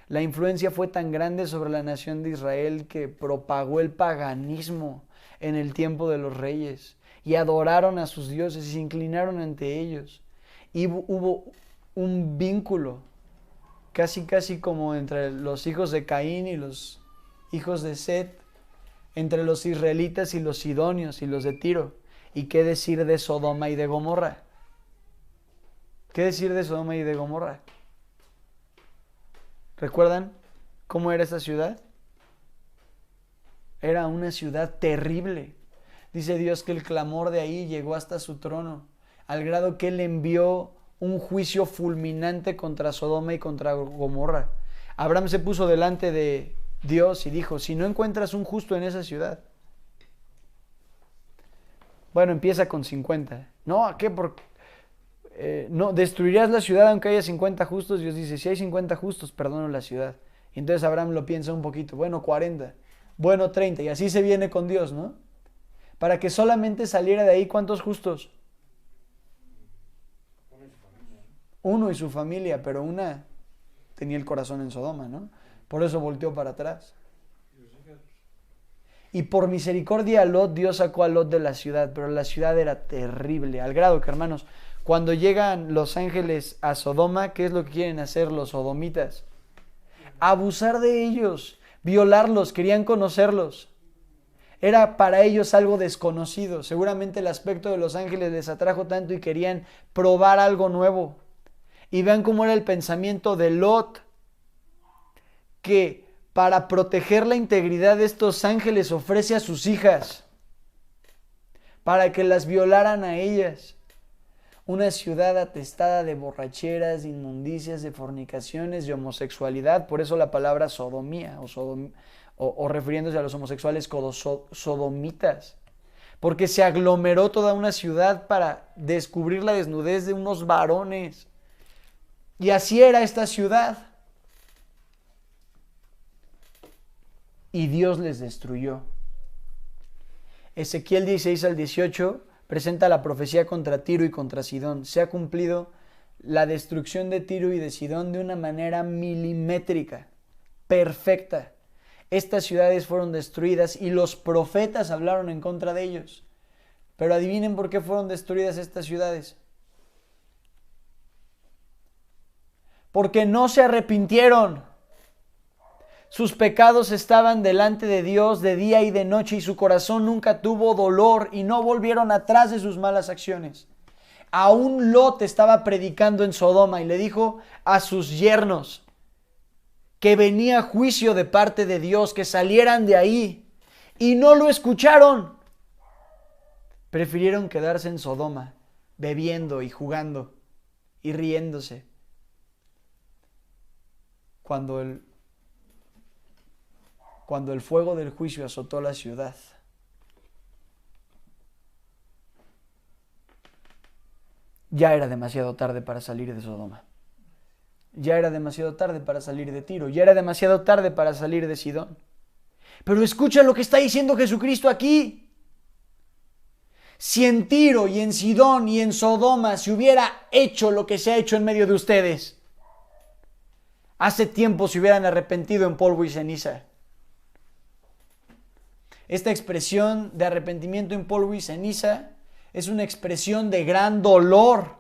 S4: La influencia fue tan grande sobre la nación de Israel que propagó el paganismo en el tiempo de los reyes. Y adoraron a sus dioses y se inclinaron ante ellos. Y hubo un vínculo, casi como entre los hijos de Caín y los hijos de Set, entre los israelitas y los sidonios y los de Tiro. ¿Y qué decir de Sodoma y de Gomorra? ¿Qué decir de Sodoma y de Gomorra? ¿Recuerdan cómo era esta ciudad? Era una ciudad terrible. Dice Dios que el clamor de ahí llegó hasta su trono, al grado que Él envió un juicio fulminante contra Sodoma y contra Gomorra. Abraham se puso delante de Dios y dijo, si no encuentras un justo en esa ciudad. Bueno, empieza con 50. No, ¿a qué? No, destruirás la ciudad aunque haya 50 justos. Dios dice, si hay 50 justos, perdono la ciudad. Y entonces Abraham lo piensa un poquito. Bueno, 40. Bueno, 30. Y así se viene con Dios, ¿no? Para que solamente saliera de ahí, ¿cuántos justos? Uno y su familia, pero una tenía el corazón en Sodoma, ¿no? Por eso volteó para atrás. Y por misericordia a Lot, Dios sacó a Lot de la ciudad, pero la ciudad era terrible, al grado que, hermanos, cuando llegan los ángeles a Sodoma, ¿qué es lo que quieren hacer los sodomitas? Abusar de ellos, violarlos, querían conocerlos. Era para ellos algo desconocido. Seguramente el aspecto de los ángeles les atrajo tanto y querían probar algo nuevo. Y vean cómo era el pensamiento de Lot, que para proteger la integridad de estos ángeles ofrece a sus hijas para que las violaran a ellas. Una ciudad atestada de borracheras, de inmundicias, de fornicaciones, de homosexualidad. Por eso la palabra sodomía o refiriéndose a los homosexuales como sodomitas, porque se aglomeró toda una ciudad para descubrir la desnudez de unos varones. Y así era esta ciudad. Y Dios les destruyó. Ezequiel 16 al 18 presenta la profecía contra Tiro y contra Sidón. Se ha cumplido la destrucción de Tiro y de Sidón de una manera milimétrica, perfecta. Estas ciudades fueron destruidas y los profetas hablaron en contra de ellos. Pero adivinen por qué fueron destruidas estas ciudades. Porque no se arrepintieron. Sus pecados estaban delante de Dios de día y de noche y su corazón nunca tuvo dolor y no volvieron atrás de sus malas acciones. Aún Lot estaba predicando en Sodoma y le dijo a sus yernos, que venía juicio de parte de Dios, que salieran de ahí, y no lo escucharon. Prefirieron quedarse en Sodoma, bebiendo y jugando y riéndose. Cuando el fuego del juicio azotó la ciudad, ya era demasiado tarde para salir de Sodoma. Ya era demasiado tarde para salir de Tiro. Ya era demasiado tarde para salir de Sidón. Pero escucha lo que está diciendo Jesucristo aquí. Si en Tiro y en Sidón y en Sodoma se hubiera hecho lo que se ha hecho en medio de ustedes, hace tiempo se hubieran arrepentido en polvo y ceniza. Esta expresión de arrepentimiento en polvo y ceniza es una expresión de gran dolor.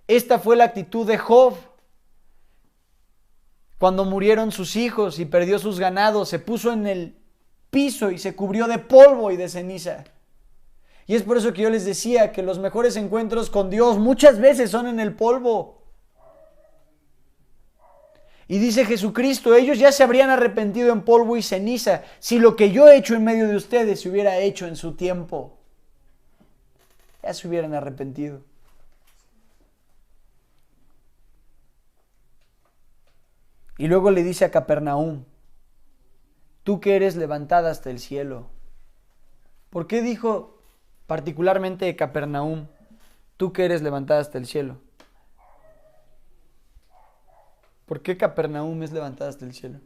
S4: Esta fue la actitud de Job. Cuando murieron sus hijos y perdió sus ganados, se puso en el piso y se cubrió de polvo y de ceniza. Y es por eso que yo les decía que los mejores encuentros con Dios muchas veces son en el polvo. Y dice Jesucristo, ellos ya se habrían arrepentido en polvo y ceniza si lo que yo he hecho en medio de ustedes se hubiera hecho en su tiempo. Ya se hubieran arrepentido. Y luego le dice a Capernaum, tú que eres levantada hasta el cielo. ¿Por qué dijo particularmente de Capernaum, tú que eres levantada hasta el cielo? ¿Por qué Capernaum es levantada hasta el cielo?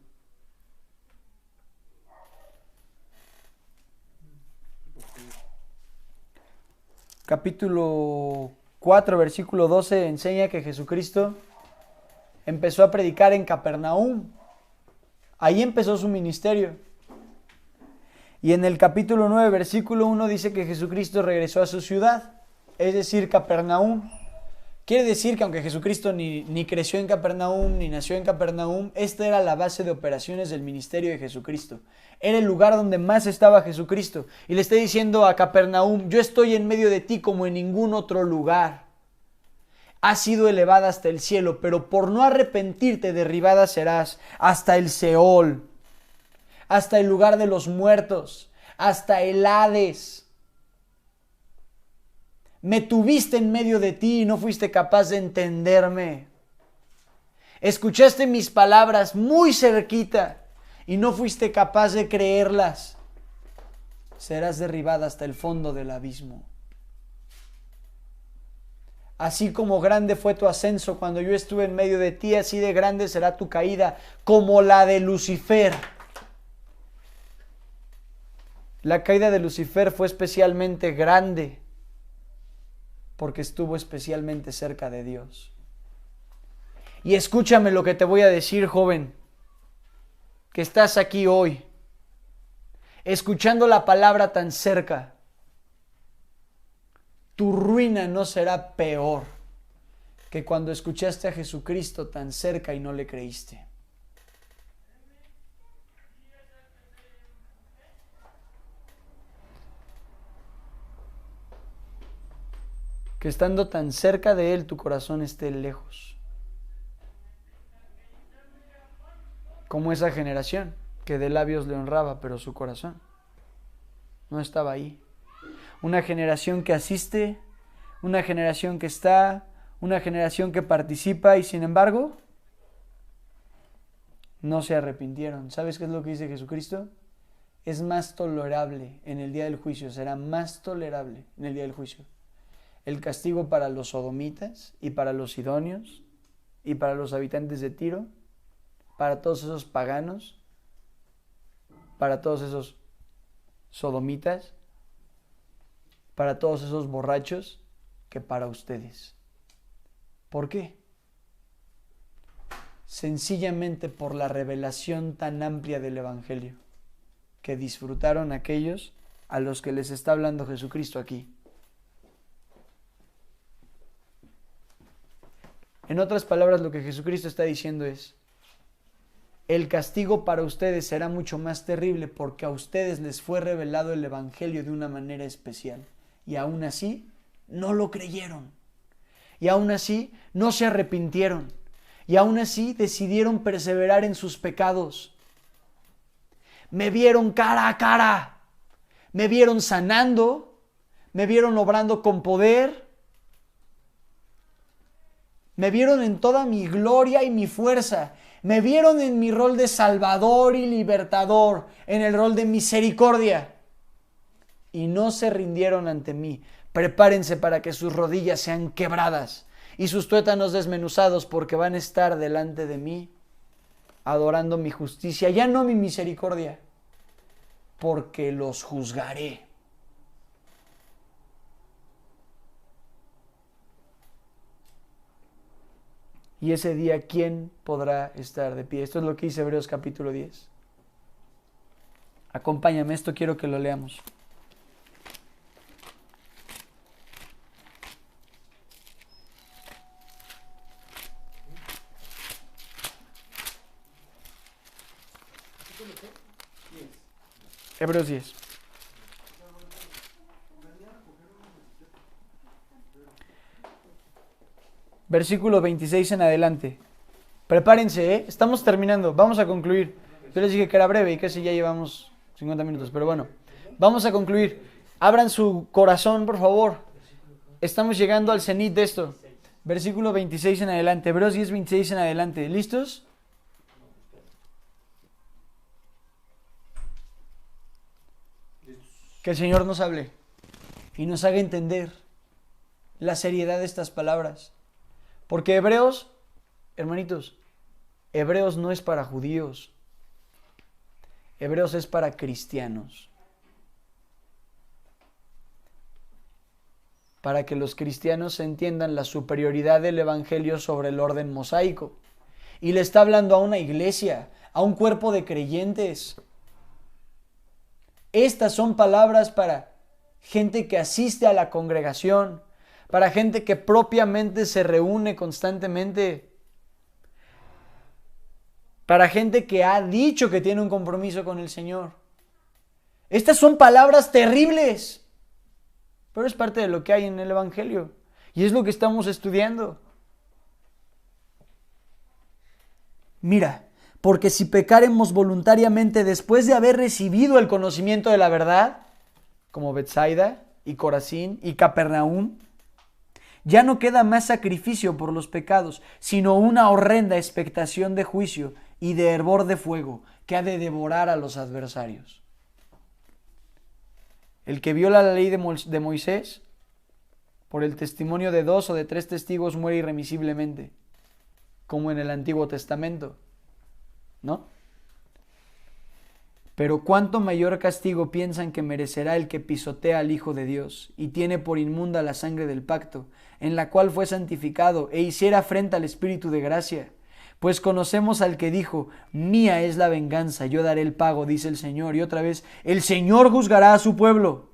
S4: Capítulo 4, versículo 12 enseña que Jesucristo empezó a predicar en Capernaum. Ahí empezó su ministerio. Y en el capítulo 9, versículo 1 dice que Jesucristo regresó a su ciudad, es decir, Capernaum. Quiere decir que aunque Jesucristo ni creció en Capernaum, ni nació en Capernaum, esta era la base de operaciones del ministerio de Jesucristo. Era el lugar donde más estaba Jesucristo. Y le está diciendo a Capernaum, yo estoy en medio de ti como en ningún otro lugar. Has sido elevada hasta el cielo, pero por no arrepentirte derribada serás hasta el Seol, hasta el lugar de los muertos, hasta el Hades. Me tuviste en medio de ti y no fuiste capaz de entenderme. Escuchaste mis palabras muy cerquita y no fuiste capaz de creerlas. Serás derribada hasta el fondo del abismo. Así como grande fue tu ascenso cuando yo estuve en medio de ti, así de grande será tu caída como la de Lucifer. La caída de Lucifer fue especialmente grande porque estuvo especialmente cerca de Dios. Y escúchame lo que te voy a decir, joven, que estás aquí hoy, escuchando la palabra tan cerca. Tu ruina no será peor que cuando escuchaste a Jesucristo tan cerca y no le creíste. Que estando tan cerca de Él, tu corazón esté lejos. Como esa generación que de labios le honraba, pero su corazón no estaba ahí. Una generación que asiste, una generación que está, una generación que participa y sin embargo no se arrepintieron. ¿Sabes qué es lo que dice Jesucristo? Es más tolerable en el día del juicio, será más tolerable en el día del juicio el castigo para los sodomitas y para los sidonios y para los habitantes de Tiro, para todos esos paganos, para todos esos sodomitas, para todos esos borrachos, que para ustedes. ¿Por qué? Sencillamente por la revelación tan amplia del Evangelio que disfrutaron aquellos a los que les está hablando Jesucristo aquí. En otras palabras, lo que Jesucristo está diciendo es: el castigo para ustedes será mucho más terrible porque a ustedes les fue revelado el Evangelio de una manera especial. Y aún así, no lo creyeron. Y aún así, no se arrepintieron. y aún así decidieron perseverar en sus pecados. Me vieron cara a cara, me vieron sanando, me vieron obrando con poder, me vieron en toda mi gloria y mi fuerza, me vieron en mi rol de salvador y libertador, en el rol de misericordia, y no se rindieron ante mí. Prepárense para que sus rodillas sean quebradas y sus tuétanos desmenuzados, porque van a estar delante de mí adorando mi justicia, ya no mi misericordia, porque los juzgaré. Y ese día, ¿quién podrá estar de pie? Esto es lo que dice Hebreos capítulo 10. Acompáñame, esto quiero que lo leamos. Hebreos 10. Versículo 26 en adelante. Prepárense, ¿eh? Estamos terminando, vamos a concluir. Yo les dije que era breve y casi ya llevamos 50 minutos, pero bueno, vamos a concluir. Abran su corazón, por favor. Estamos llegando al cenit de esto. Versículo 26 en adelante, Hebreos 10, 26 en adelante. ¿Listos? Que el Señor nos hable y nos haga entender la seriedad de estas palabras. Porque Hebreos, hermanitos, Hebreos no es para judíos. Hebreos es para cristianos. Para que los cristianos entiendan la superioridad del Evangelio sobre el orden mosaico. Y le está hablando a una iglesia, a un cuerpo de creyentes. Estas son palabras para gente que asiste a la congregación, para gente que propiamente se reúne constantemente, para gente que ha dicho que tiene un compromiso con el Señor. Estas son palabras terribles, pero es parte de lo que hay en el Evangelio y es lo que estamos estudiando. Mira, porque si pecaremos voluntariamente después de haber recibido el conocimiento de la verdad, como Betsaida y Corazín y Capernaum, ya no queda más sacrificio por los pecados, sino una horrenda expectación de juicio y de hervor de fuego que ha de devorar a los adversarios. El que viola la ley de Moisés, por el testimonio de 2 o de 3 testigos, muere irremisiblemente, como en el Antiguo Testamento, ¿no? Pero cuánto mayor castigo piensan que merecerá el que pisotea al Hijo de Dios y tiene por inmunda la sangre del pacto, en la cual fue santificado e hiciera afrenta al Espíritu de gracia. Pues conocemos al que dijo: mía es la venganza, yo daré el pago, dice el Señor. Y otra vez, el Señor juzgará a su pueblo.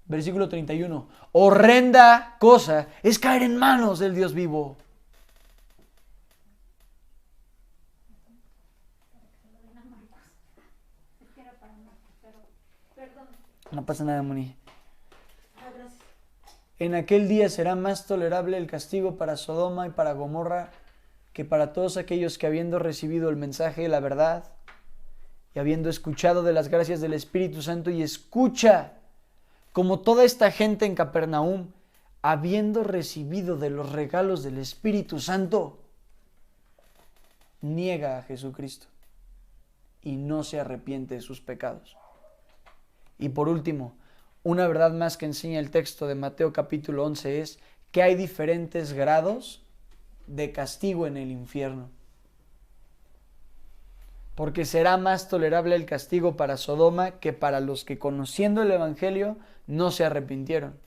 S4: Versículo 31. Horrenda cosa es caer en manos del Dios vivo. No pasa nada, Moni. En aquel día será más tolerable el castigo para Sodoma y para Gomorra que para todos aquellos que, habiendo recibido el mensaje de la verdad y habiendo escuchado de las gracias del Espíritu Santo, y escucha, como toda esta gente en Capernaum, habiendo recibido de los regalos del Espíritu Santo, niega a Jesucristo y no se arrepiente de sus pecados. Y por último, una verdad más que enseña el texto de Mateo capítulo 11 es que hay diferentes grados de castigo en el infierno. Porque será más tolerable el castigo para Sodoma que para los que, conociendo el Evangelio, no se arrepintieron.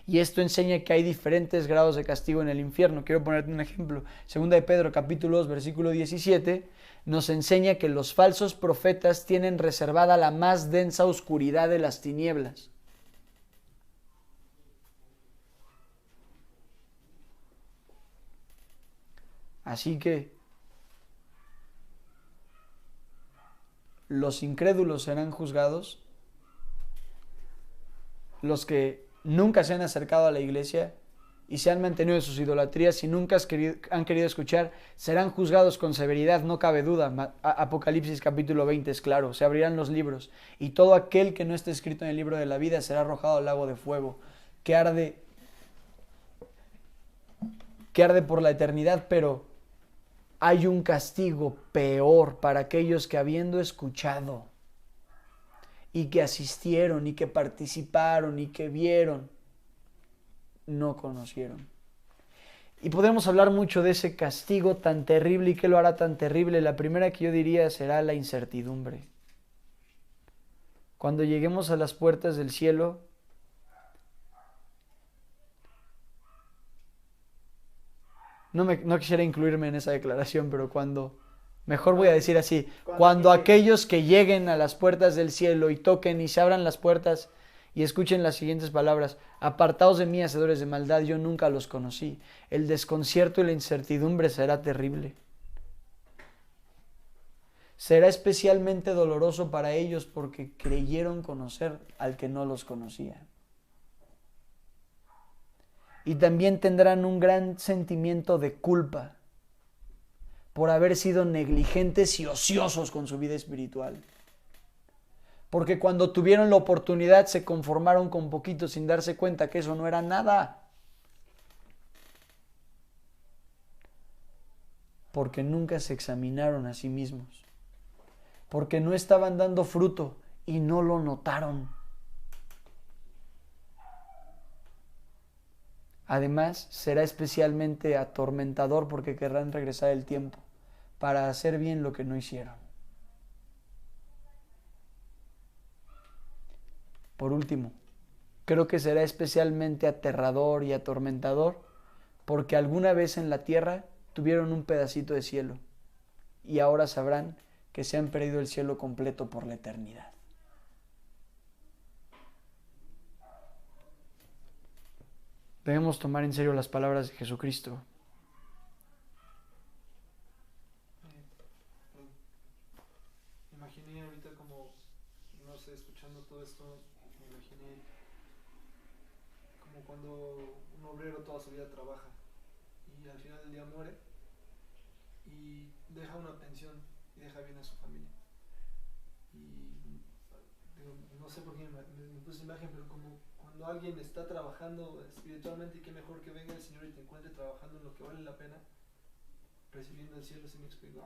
S4: Y esto enseña que hay diferentes grados de castigo en el infierno. Quiero ponerte un ejemplo. Segunda de Pedro capítulo 2 versículo 17 nos enseña que los falsos profetas tienen reservada la más densa oscuridad de las tinieblas. Así que los incrédulos serán juzgados, los que nunca se han acercado a la iglesia y se han mantenido en sus idolatrías y nunca han querido escuchar, serán juzgados con severidad, no cabe duda. Apocalipsis capítulo 20 es claro, se abrirán los libros y todo aquel que no esté escrito en el libro de la vida será arrojado al lago de fuego, que arde por la eternidad, pero hay un castigo peor para aquellos que habiendo escuchado y que asistieron y que participaron y que vieron, no conocieron. Y podemos hablar mucho de ese castigo tan terrible y qué lo hará tan terrible. La primera que yo diría será la incertidumbre. Cuando lleguemos a las puertas del cielo, no quisiera incluirme en esa declaración, pero mejor voy a decir así, cuando aquellos que lleguen a las puertas del cielo y toquen y se abran las puertas y escuchen las siguientes palabras: apartaos de mí, hacedores de maldad, yo nunca los conocí. El desconcierto y la incertidumbre será terrible. Será especialmente doloroso para ellos porque creyeron conocer al que no los conocía. Y también tendrán un gran sentimiento de culpa por haber sido negligentes y ociosos con su vida espiritual. Porque cuando tuvieron la oportunidad se conformaron con poquito sin darse cuenta que eso no era nada. Porque nunca se examinaron a sí mismos. Porque no estaban dando fruto y no lo notaron. Además, será especialmente atormentador porque querrán regresar el tiempo para hacer bien lo que no hicieron. Por último, creo que será especialmente aterrador y atormentador porque alguna vez en la tierra tuvieron un pedacito de cielo y ahora sabrán que se han perdido el cielo completo por la eternidad. Debemos tomar en serio las palabras de Jesucristo.
S6: Me imaginé ahorita como, no sé, escuchando todo esto, me imaginé como cuando un obrero toda su vida trabaja y al final del día muere y deja una pensión y deja bien a su familia. Y digo, no sé por qué me puse imagen, pero como cuando alguien está trabajando espiritualmente, y qué mejor que venga el Señor y te encuentre trabajando en lo que vale la pena, recibiendo el cielo, ¿sí me explico?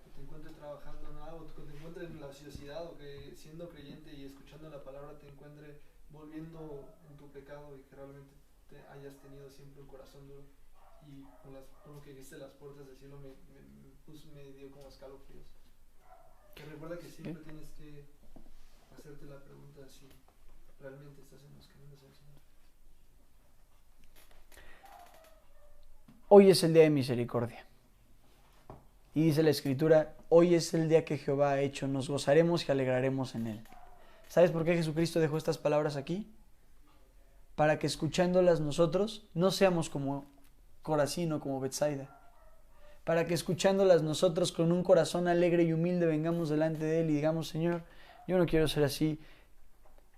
S6: Que te encuentre trabajando en algo, que te encuentre en la ociosidad, o que siendo creyente y escuchando la palabra te encuentre volviendo en tu pecado y que realmente hayas tenido siempre un corazón duro. Y con lo que dijiste, las puertas del cielo me dio como escalofríos. Que recuerda que siempre tienes que hacerte la pregunta si realmente estás en los caminos del Señor.
S4: Hoy es el día de misericordia. Y dice la Escritura, hoy es el día que Jehová ha hecho, nos gozaremos y alegraremos en él. ¿Sabes por qué Jesucristo dejó estas palabras aquí? Para que escuchándolas nosotros no seamos como Corazín o como Betsaida. Para que escuchándolas nosotros con un corazón alegre y humilde vengamos delante de él y digamos: Señor, yo no quiero ser así.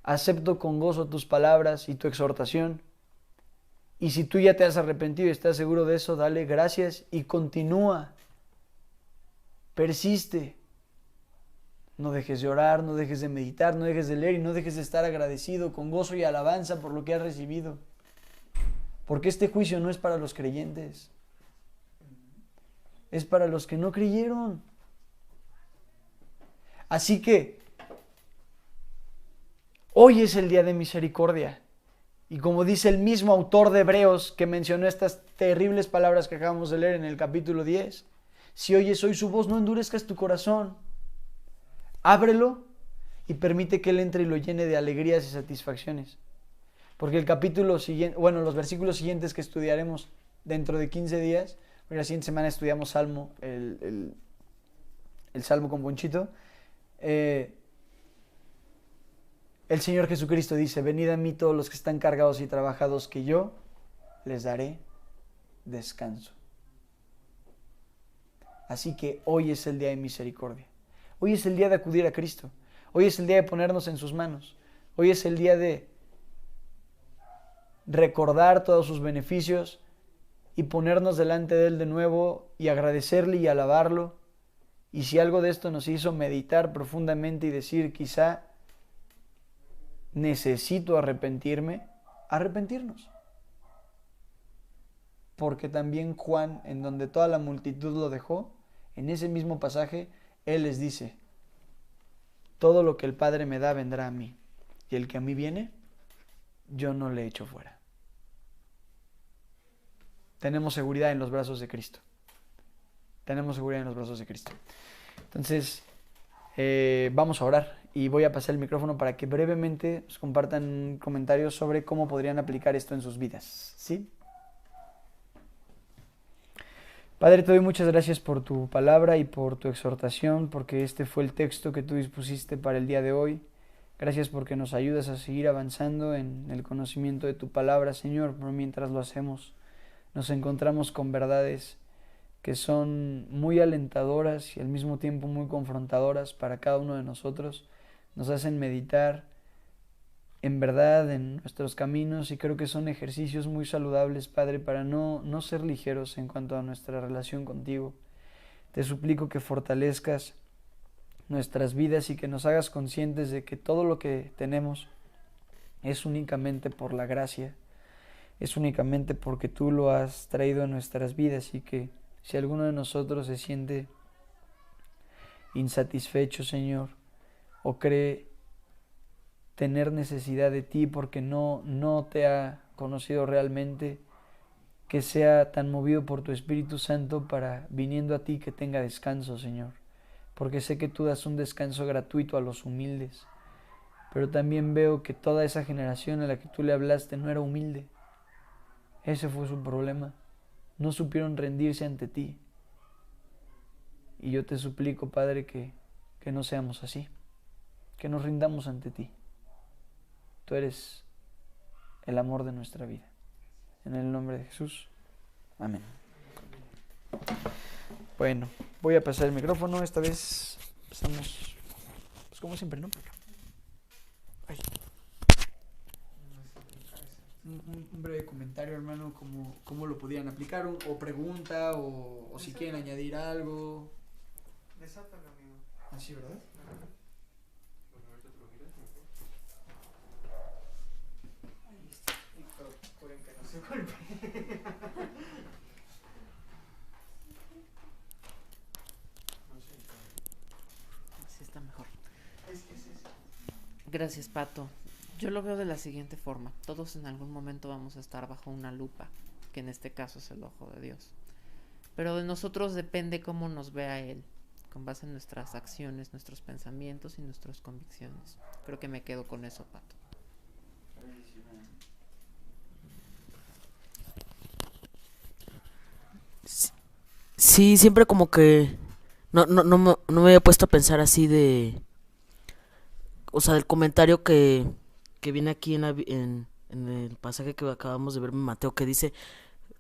S4: Acepto con gozo tus palabras y tu exhortación. Y si tú ya te has arrepentido y estás seguro de eso, dale gracias y continúa. Persiste. No dejes de orar, no dejes de meditar, no dejes de leer y no dejes de estar agradecido con gozo y alabanza por lo que has recibido. Porque este juicio no es para los creyentes. Es para los que no creyeron. Así que hoy es el día de misericordia. Y como dice el mismo autor de Hebreos que mencionó estas terribles palabras que acabamos de leer en el capítulo 10, si oyes hoy su voz, no endurezcas tu corazón. Ábrelo y permite que él entre y lo llene de alegrías y satisfacciones. Porque el capítulo siguiente, los versículos siguientes que estudiaremos dentro de 15 días, porque la siguiente semana estudiamos Salmo, el Salmo con Ponchito, el Señor Jesucristo dice: venid a mí todos los que están cargados y trabajados, que yo les daré descanso. Así que hoy es el día de misericordia. Hoy es el día de acudir a Cristo. Hoy es el día de ponernos en sus manos. Hoy es el día de recordar todos sus beneficios y ponernos delante de Él de nuevo y agradecerle y alabarlo. Y si algo de esto nos hizo meditar profundamente y decir, quizá necesito arrepentirme, arrepentirnos. Porque también Juan, en donde toda la multitud lo dejó, en ese mismo pasaje, Él les dice, todo lo que el Padre me da vendrá a mí, y el que a mí viene, yo no le echo fuera. Tenemos seguridad en los brazos de Cristo. Tenemos seguridad en los brazos de Cristo. Entonces, vamos a orar y voy a pasar el micrófono para que brevemente nos compartan comentarios sobre cómo podrían aplicar esto en sus vidas. ¿Sí? Padre, te doy muchas gracias por tu palabra y por tu exhortación, porque este fue el texto que tú dispusiste para el día de hoy. Gracias porque nos ayudas a seguir avanzando en el conocimiento de tu palabra, Señor, pero mientras lo hacemos, nos encontramos con verdades que son muy alentadoras y al mismo tiempo muy confrontadoras para cada uno de nosotros. Nos hacen meditar en verdad en nuestros caminos y creo que son ejercicios muy saludables, Padre, para no ser ligeros en cuanto a nuestra relación contigo. Te suplico que fortalezcas nuestras vidas y que nos hagas conscientes de que todo lo que tenemos es únicamente por la gracia, es únicamente porque tú lo has traído a nuestras vidas y que si alguno de nosotros se siente insatisfecho, Señor, o cree tener necesidad de ti porque no te ha conocido realmente, que sea tan movido por tu Espíritu Santo para, viniendo a ti, que tenga descanso, Señor. Porque sé que tú das un descanso gratuito a los humildes, pero también veo que toda esa generación a la que tú le hablaste no era humilde. Ese fue su problema. No supieron rendirse ante ti. Y yo te suplico, Padre, que no seamos así, que nos rindamos ante ti. Tú eres el amor de nuestra vida. En el nombre de Jesús. Amén. Bueno, voy a pasar el micrófono. Esta vez empezamos, pues como siempre, ¿no? Ay. Un breve comentario, hermano, cómo lo podían aplicar, o pregunta, o si quieren añadir algo.
S2: Desátalo, amigo.
S4: Así, ¿verdad?
S2: Procuren que no se golpee.
S7: Así está mejor.
S2: Es.
S7: Gracias, Pato. Yo lo veo de la siguiente forma. Todos en algún momento vamos a estar bajo una lupa, que en este caso es el ojo de Dios. Pero de nosotros depende cómo nos vea Él, con base en nuestras acciones, nuestros pensamientos y nuestras convicciones. Creo que me quedo con eso, Pato.
S8: Sí, siempre como que no me había puesto a pensar así de, o sea, del comentario que viene aquí en el pasaje que acabamos de ver en Mateo, que dice,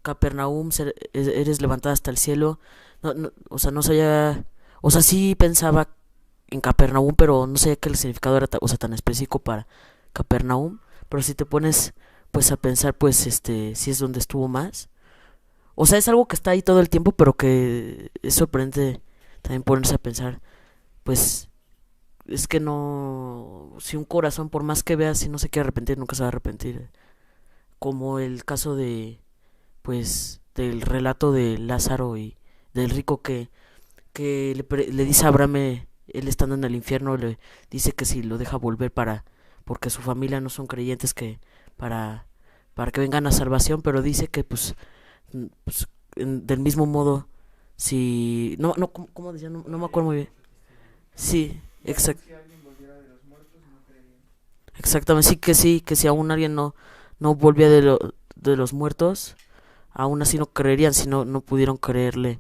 S8: Capernaum, eres levantada hasta el cielo. O sea, no sabía, o sea, sí pensaba en Capernaum, pero no sabía que el significado era tan específico para Capernaum. Pero si te pones pues a pensar, pues sí es donde estuvo más. O sea, es algo que está ahí todo el tiempo, pero que es sorprendente también ponerse a pensar, pues es que no, si un corazón por más que veas, si no se quiere arrepentir, nunca se va a arrepentir. Como el caso de, pues, del relato de Lázaro y del rico que le dice a Abraham, él estando en el infierno, le dice que si lo deja volver porque su familia no son creyentes, que para que vengan a salvación, pero dice que pues del mismo modo, si ¿cómo decía? No me acuerdo muy bien. Sí, exacto.
S2: Si alguien volviera de los muertos, no creerían.
S8: Exactamente, que si aún alguien no volvía de los muertos, aún así no creerían, si no pudieron creerle,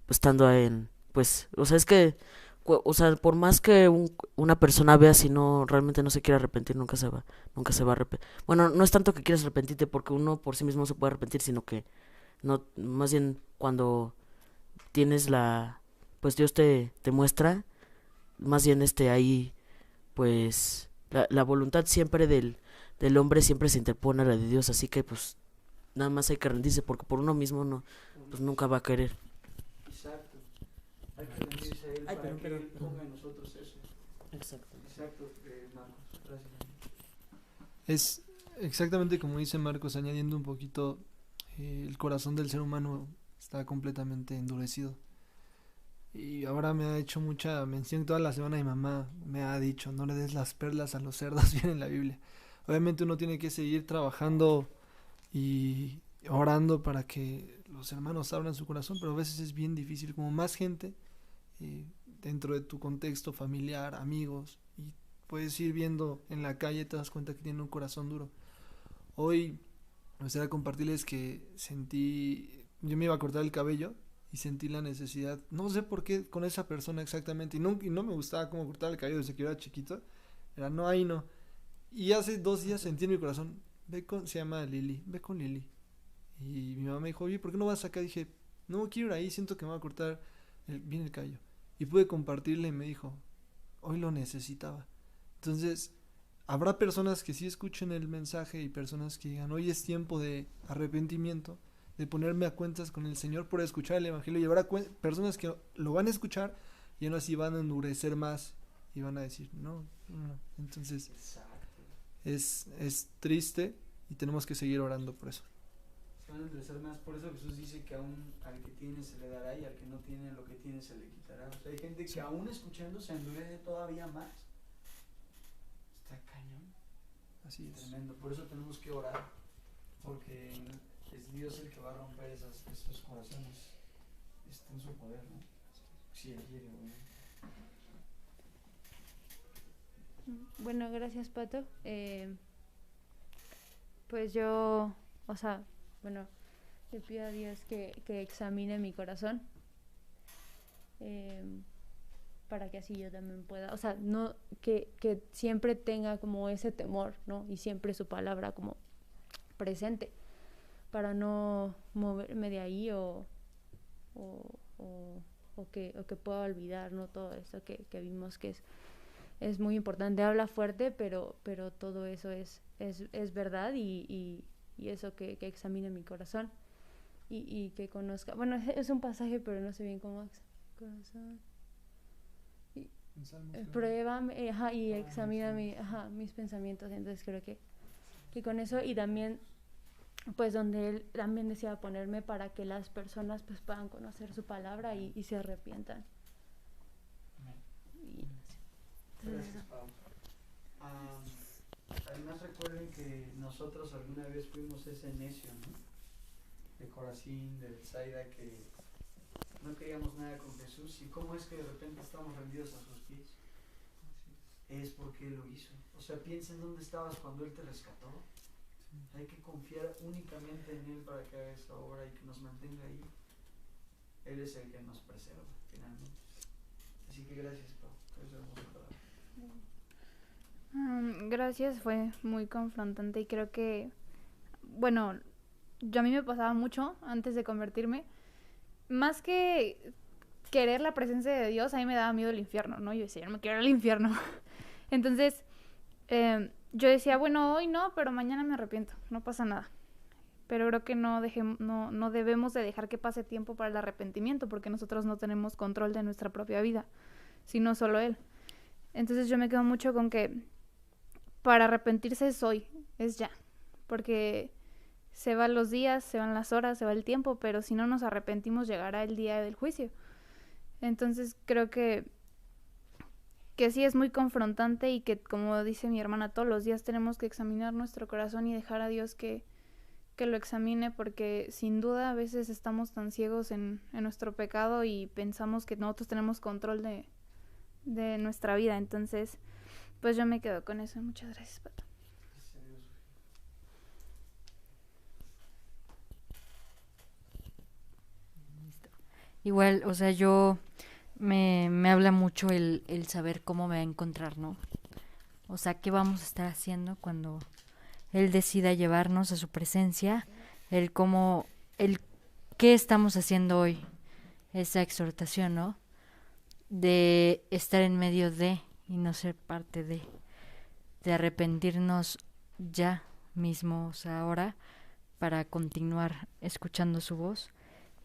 S8: pues, estando en, pues, o sea, es que, o sea, por más que una persona vea, si no realmente no se quiere arrepentir, nunca se va a arrepentir. Bueno, no es tanto que quieras arrepentirte, porque uno por sí mismo no se puede arrepentir, sino que no, más bien cuando tienes pues Dios te muestra, más bien ahí, pues la voluntad siempre del del hombre siempre se interpone a la de Dios, así que pues nada más hay que rendirse porque por uno mismo no, pues nunca va a querer.
S4: Exacto. Hay que rendirse a Él para que Él ponga en nosotros eso.
S8: Exacto.
S4: Exacto, Marcos. Gracias.
S1: Es exactamente como dice Marcos, añadiendo un poquito, el corazón del ser humano está completamente endurecido. Y ahora me ha hecho mucha mención, toda la semana mi mamá me ha dicho, no le des las perlas a los cerdos, viene en la Biblia. Obviamente uno tiene que seguir trabajando y orando para que los hermanos abran su corazón, pero a veces es bien difícil, como más gente dentro de tu contexto familiar, amigos, y puedes ir viendo en la calle, te das cuenta que tienen un corazón duro. Hoy me gustaría compartirles que yo me iba a cortar el cabello y sentí la necesidad, no sé por qué, con esa persona exactamente, y no me gustaba cómo cortar el cabello desde que yo era chiquito, era no, ahí no. Y hace 2 días sentí en mi corazón, se llama Lili, ve con Lili. Y mi mamá me dijo, oye, ¿por qué no vas acá? Dije, no quiero ir ahí, siento que me va a cortar bien el cabello. Y pude compartirle y me dijo, hoy lo necesitaba. Entonces, habrá personas que sí escuchen el mensaje y personas que digan, hoy es tiempo de arrepentimiento, de ponerme a cuentas con el Señor por escuchar el Evangelio. Y habrá personas que lo van a escuchar y aún así van a endurecer más y van a decir, no. Entonces, es triste y tenemos que seguir orando por eso.
S4: Se van a endurecer más, por eso Jesús dice que aún al que tiene se le dará y al que no tiene lo que tiene se le quitará. O sea, hay gente que aún escuchando se endurece todavía más. Está cañón.
S1: Así es.
S4: Tremendo, por eso tenemos que orar, porque es Dios el que va a romper esos corazones. Está en su poder, ¿no? Si Él quiere, ¿no?
S9: Bueno, gracias, Pato. Pues yo, o sea, bueno, le pido a Dios que examine mi corazón, para que así yo también pueda, o sea, no que siempre tenga como ese temor, ¿no? Y siempre su palabra como presente, para no moverme de ahí o que pueda olvidar, ¿no? Todo eso que vimos que es muy importante. Habla fuerte, pero todo eso es verdad, y eso que examine mi corazón y que conozca. Bueno, es un pasaje, pero no sé bien cómo. Corazón. Pruébame, y examina mis pensamientos. Entonces creo que con eso, y también pues donde él también decía ponerme para que las personas pues puedan conocer su palabra y se arrepientan.
S4: Gracias, Pau. Además recuerden que nosotros alguna vez fuimos ese necio, ¿no? De Corazín, de Bethsaida, que no queríamos nada con Jesús. ¿Y cómo es que de repente estamos rendidos a sus pies? Es porque Él lo hizo. O sea, piensa en dónde estabas cuando Él te rescató. Hay que confiar únicamente en Él para que haga esa obra y que nos mantenga ahí. Él es el que nos preserva, finalmente. Así que gracias, Pau.
S10: Gracias, fue muy confrontante y creo que, bueno, a mí me pasaba mucho antes de convertirme, más que querer la presencia de Dios, a mí me daba miedo el infierno, ¿no? Yo decía, yo no me quiero ir al infierno. Entonces, yo decía, bueno, hoy no, pero mañana me arrepiento, no pasa nada. Pero creo que no debemos de dejar que pase tiempo para el arrepentimiento, porque nosotros no tenemos control de nuestra propia vida, sino solo Él. Entonces yo me quedo mucho con que para arrepentirse es hoy, es ya, porque se van los días, se van las horas, se va el tiempo, pero si no nos arrepentimos llegará el día del juicio. Entonces creo que sí es muy confrontante y que, como dice mi hermana, todos los días tenemos que examinar nuestro corazón y dejar a Dios que lo examine, porque sin duda a veces estamos tan ciegos en nuestro pecado y pensamos que nosotros tenemos control de nuestra vida. Entonces pues yo me quedo con eso. Muchas gracias, Pato.
S5: Igual, o sea, me habla mucho el saber cómo me va a encontrar, ¿no? O sea, qué vamos a estar haciendo cuando Él decida llevarnos a su presencia, qué estamos haciendo hoy, esa exhortación, ¿no? De estar en medio de y no ser parte de arrepentirnos ya mismo, o sea, ahora, para continuar escuchando su voz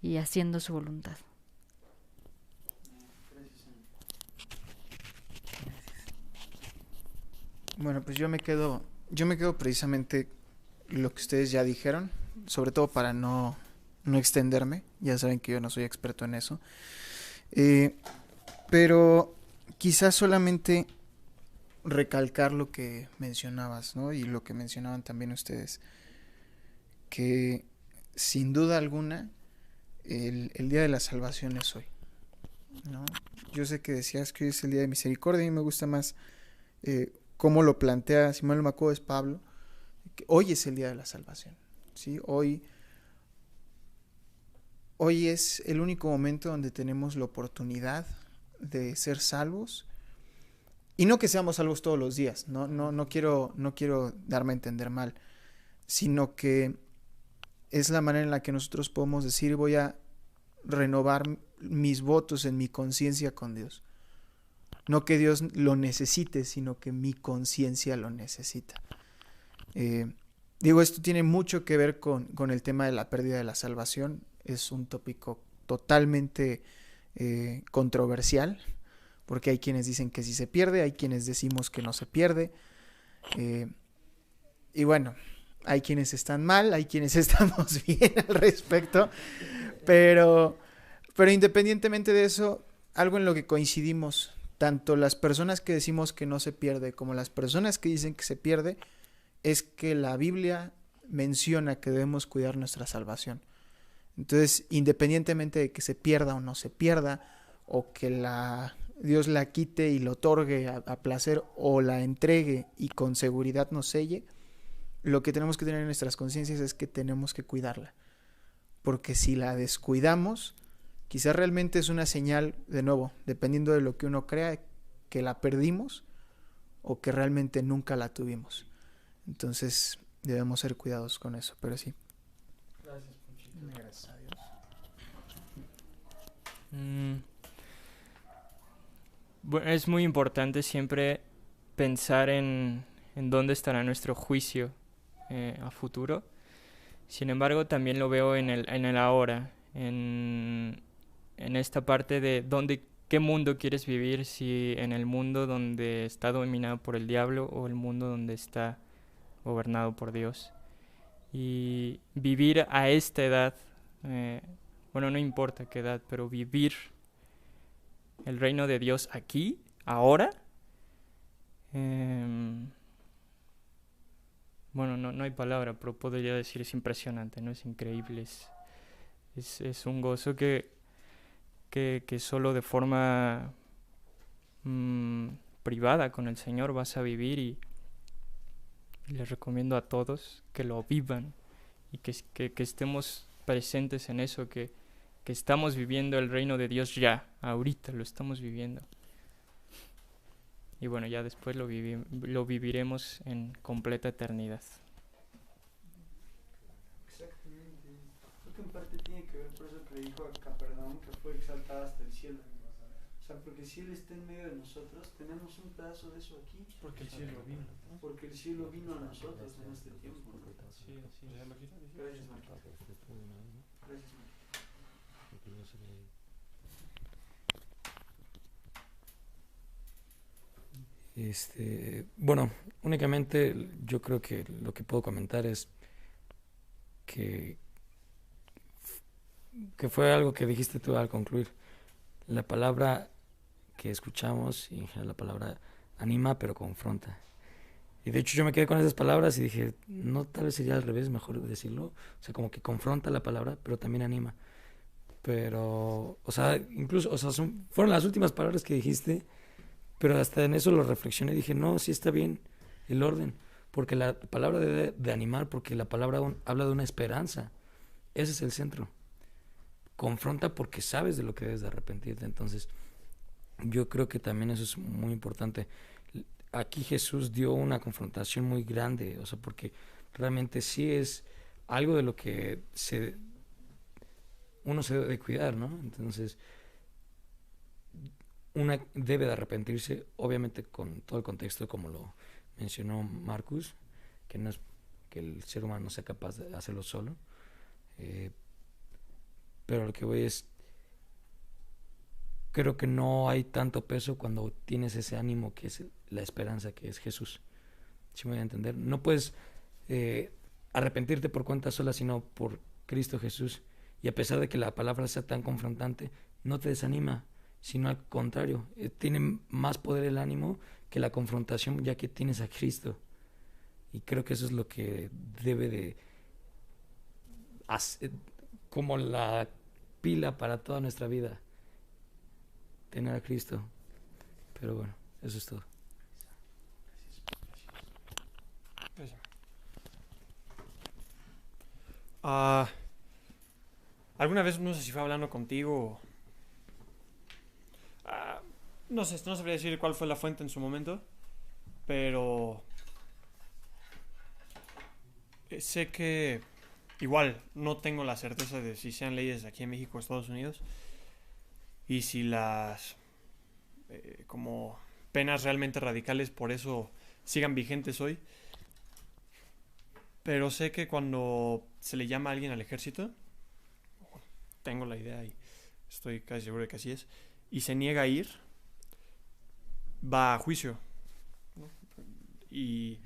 S5: y haciendo su voluntad.
S2: Bueno, pues yo me quedo precisamente lo que ustedes ya dijeron, sobre todo para no extenderme. Ya saben que yo no soy experto en eso. Pero quizás solamente recalcar lo que mencionabas, ¿no? Y lo que mencionaban también ustedes, que sin duda alguna el día de la salvación es hoy, ¿no? Yo sé que decías que hoy es el día de misericordia y me gusta más cómo lo plantea, si mal no me acuerdo es Pablo, que hoy es el día de la salvación, ¿sí? Hoy es el único momento donde tenemos la oportunidad de ser salvos. Y no que seamos salvos todos los días, no quiero darme a entender mal, sino que es la manera en la que nosotros podemos decir: voy a renovar mis votos en mi conciencia con Dios. No que Dios lo necesite, sino que mi conciencia lo necesita. Esto tiene mucho que ver con el tema de la pérdida de la salvación. Es un tópico totalmente controversial, porque hay quienes dicen que sí se pierde, hay quienes decimos que no se pierde, y bueno, hay quienes están mal, hay quienes estamos bien al respecto, pero independientemente de eso, algo en lo que coincidimos, tanto las personas que decimos que no se pierde como las personas que dicen que se pierde, es que la Biblia menciona que debemos cuidar nuestra salvación. Entonces, independientemente de que se pierda o no se pierda, o que Dios la quite y la otorgue a placer, o la entregue y con seguridad nos selle, lo que tenemos que tener en nuestras conciencias es que tenemos que cuidarla. Porque si la descuidamos, quizás realmente es una señal, de nuevo, dependiendo de lo que uno crea, que la perdimos o que realmente nunca la tuvimos. Entonces debemos ser cuidadosos con eso, pero sí.
S6: Gracias, Ponchito.
S2: Gracias a Dios.
S11: Bueno, es muy importante siempre pensar en dónde estará nuestro juicio a futuro. Sin embargo, también lo veo en el ahora, en esta parte de qué mundo quieres vivir, si en el mundo donde está dominado por el diablo o el mundo donde está gobernado por Dios. Y vivir a esta edad, no importa qué edad, pero vivir el reino de Dios aquí, ahora, no hay palabra, pero podría decir es impresionante, ¿no? Es increíble, es un gozo que solo de forma privada con el Señor vas a vivir, y les recomiendo a todos que lo vivan y que estemos presentes en eso, que estamos viviendo el reino de Dios ya, ahorita lo estamos viviendo. Y bueno, ya después lo viviremos en completa eternidad.
S6: Exactamente. Creo que en parte tiene que ver por eso que le dijo a Capernaum que fue exaltada hasta el cielo. O sea, porque si Él está en medio de nosotros, tenemos un pedazo de eso aquí.
S3: Porque el cielo vino.
S6: Porque el cielo vino a nosotros en este tiempo.
S3: Sí.
S6: Gracias, Marquita. Gracias, Marquita.
S12: Bueno, únicamente yo creo que lo que puedo comentar es que fue algo que dijiste tú al concluir. La palabra que escuchamos, y en general la palabra anima, pero confronta. Y de hecho yo me quedé con esas palabras y dije, no, tal vez sería al revés, mejor decirlo. O sea, como que confronta la palabra, pero también anima. Pero, o sea, incluso, o sea, fueron las últimas palabras que dijiste, pero hasta en eso lo reflexioné y dije, no, sí está bien el orden, porque la palabra de animar, porque la palabra habla de una esperanza. Ese es el centro. Confronta porque sabes de lo que debes de arrepentirte. Entonces, yo creo que también eso es muy importante. Aquí Jesús dio una confrontación muy grande, o sea, porque realmente sí es algo de lo que uno se debe de cuidar, ¿no? Entonces, una debe de arrepentirse, obviamente con todo el contexto como lo mencionó Marcus, que no es que el ser humano no sea capaz de hacerlo solo. Pero lo que voy es, creo que no hay tanto peso cuando tienes ese ánimo que es la esperanza, que es Jesús. ¿Sí me voy a entender? No puedes arrepentirte por cuenta sola, sino por Cristo Jesús. Y a pesar de que la palabra sea tan confrontante, no te desanima, sino al contrario, tiene más poder el ánimo que la confrontación, ya que tienes a Cristo. Y creo que eso es lo que debe de hacer, como la pila para toda nuestra vida, tener a Cristo. Pero bueno, eso es todo.
S13: Alguna vez, no sé si fue hablando contigo, no sé, no sabría decir cuál fue la fuente en su momento, pero sé que igual no tengo la certeza de si sean leyes aquí en México o Estados Unidos y si las como penas realmente radicales por eso sigan vigentes hoy. Pero sé que cuando se le llama a alguien al ejército, tengo la idea y estoy casi seguro de que así es, y se niega a ir, va a juicio, ¿no? Y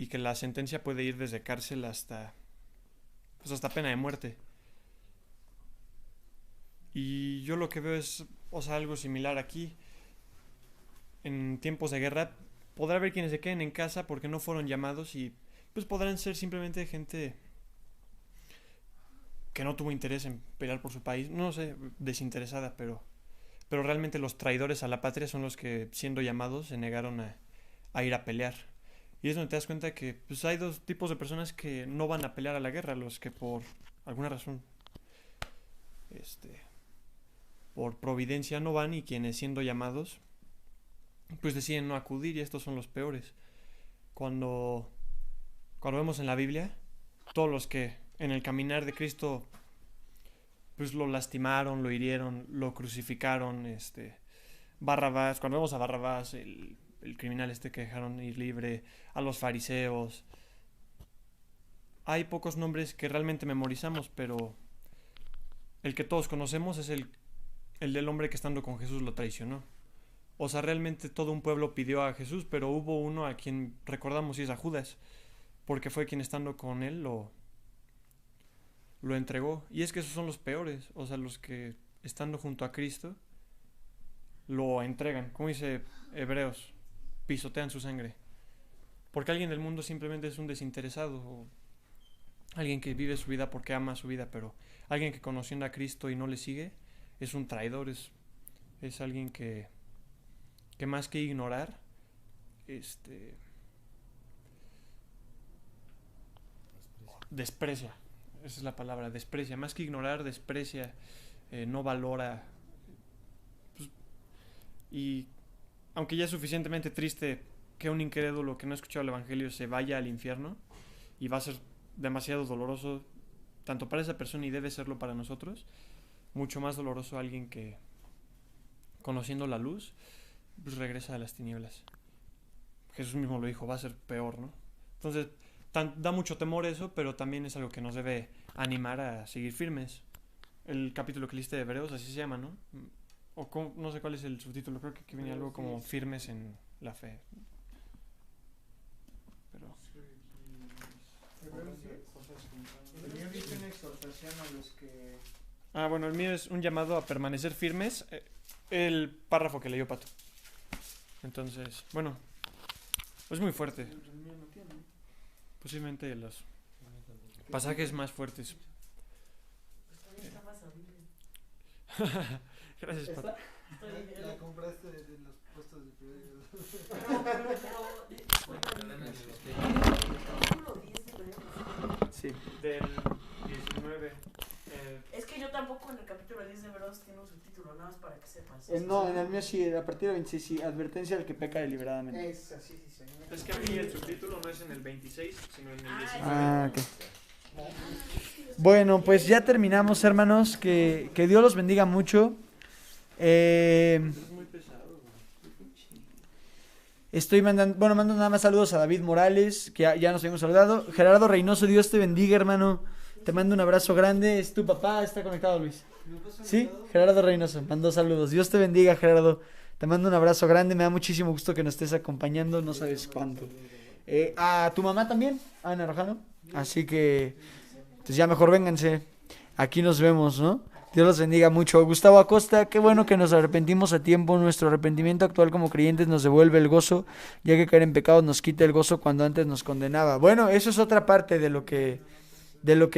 S13: que la sentencia puede ir desde cárcel hasta pena de muerte. Y yo lo que veo es, o sea, algo similar aquí. En tiempos de guerra podrá haber quienes se queden en casa porque no fueron llamados y pues podrán ser simplemente gente que no tuvo interés en pelear por su país, no sé, desinteresada, pero realmente los traidores a la patria son los que, siendo llamados, se negaron a ir a pelear. Y es donde te das cuenta que pues, hay dos tipos de personas que no van a pelear a la guerra, los que por alguna razón por providencia no van, y quienes, siendo llamados, pues deciden no acudir, y estos son los peores. Cuando vemos en la Biblia, todos los que en el caminar de Cristo pues lo lastimaron, lo hirieron, lo crucificaron, Barrabás, cuando vemos a Barrabás, el criminal que dejaron ir libre, a los fariseos, hay pocos nombres que realmente memorizamos, pero el que todos conocemos es el del hombre que, estando con Jesús, lo traicionó. O sea, realmente todo un pueblo pidió a Jesús, pero hubo uno a quien recordamos, y es a Judas, porque fue quien, estando con él, lo entregó. Y es que esos son los peores, o sea, los que, estando junto a Cristo, lo entregan. Como dice Hebreos, pisotean su sangre. Porque alguien del mundo simplemente es un desinteresado, o alguien que vive su vida porque ama su vida, pero alguien que, conociendo a Cristo y no le sigue, es un traidor, es alguien que más que ignorar, desprecia. Esa es la palabra, desprecia. Más que ignorar, desprecia, no valora. Pues, y aunque ya es suficientemente triste que un incrédulo que no ha escuchado el Evangelio se vaya al infierno, y va a ser demasiado doloroso tanto para esa persona, y debe serlo para nosotros, mucho más doloroso alguien que, conociendo la luz, pues regresa a las tinieblas. Jesús mismo lo dijo, va a ser peor, ¿no? Entonces da mucho temor eso, pero también es algo que nos debe animar a seguir firmes. El capítulo que leíste de Hebreos, así se llama, ¿no? O no sé cuál es el subtítulo, creo que venía algo como firmes en la fe. Pero
S2: el mío dice una exhortación a los que...
S13: bueno, el mío es un llamado a permanecer firmes, el párrafo que leyó Pato. Entonces, bueno, es muy fuerte. Posiblemente los pasajes más fuertes. Gracias, Pato.
S6: La compraste de los puestos de periódicos.
S13: Sí, del 19.
S8: Es que yo tampoco en el capítulo 10 de Hebreos tiene un subtítulo, nada más para que sepas.
S2: No, en el mío sí, a partir del 26, sí, advertencia al que peca deliberadamente.
S13: Es que a mí el subtítulo no es en el 26, sino en el 19.
S2: Ok. Bueno, pues ya terminamos, hermanos. Que Dios los bendiga mucho.
S13: Es muy pesado.
S2: Mando nada más saludos a David Morales, que ya nos habíamos saludado. Gerardo Reynoso, Dios te bendiga, hermano. Te mando un abrazo grande. Es tu papá, está conectado, Luis. Sí, Gerardo Reynoso, mandó saludos. Dios te bendiga, Gerardo. Te mando un abrazo grande. Me da muchísimo gusto que nos estés acompañando. No sabes cuánto. A tu mamá también, Ana Rojano. Así que, pues ya mejor vénganse. Aquí nos vemos, ¿no? Dios los bendiga mucho. Gustavo Acosta, qué bueno que nos arrepentimos a tiempo. Nuestro arrepentimiento actual como creyentes nos devuelve el gozo, ya que caer en pecado nos quita el gozo cuando antes nos condenaba. Bueno, eso es otra parte de lo que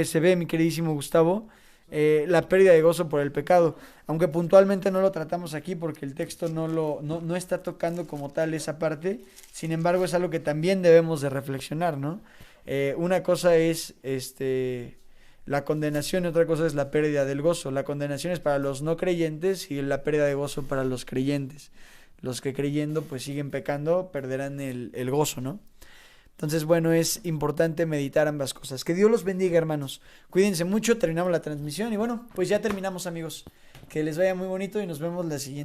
S2: se ve, mi queridísimo Gustavo. La pérdida de gozo por el pecado, aunque puntualmente no lo tratamos aquí porque el texto no está tocando como tal esa parte. Sin embargo, es algo que también debemos de reflexionar, ¿no? Una cosa es la condenación y otra cosa es la pérdida del gozo. La condenación es para los no creyentes y la pérdida de gozo para los creyentes. Los que creyendo pues siguen pecando perderán el gozo, ¿no? Entonces, bueno, es importante meditar ambas cosas. Que Dios los bendiga, hermanos. Cuídense mucho, terminamos la transmisión y bueno, pues ya terminamos, amigos. Que les vaya muy bonito y nos vemos la siguiente.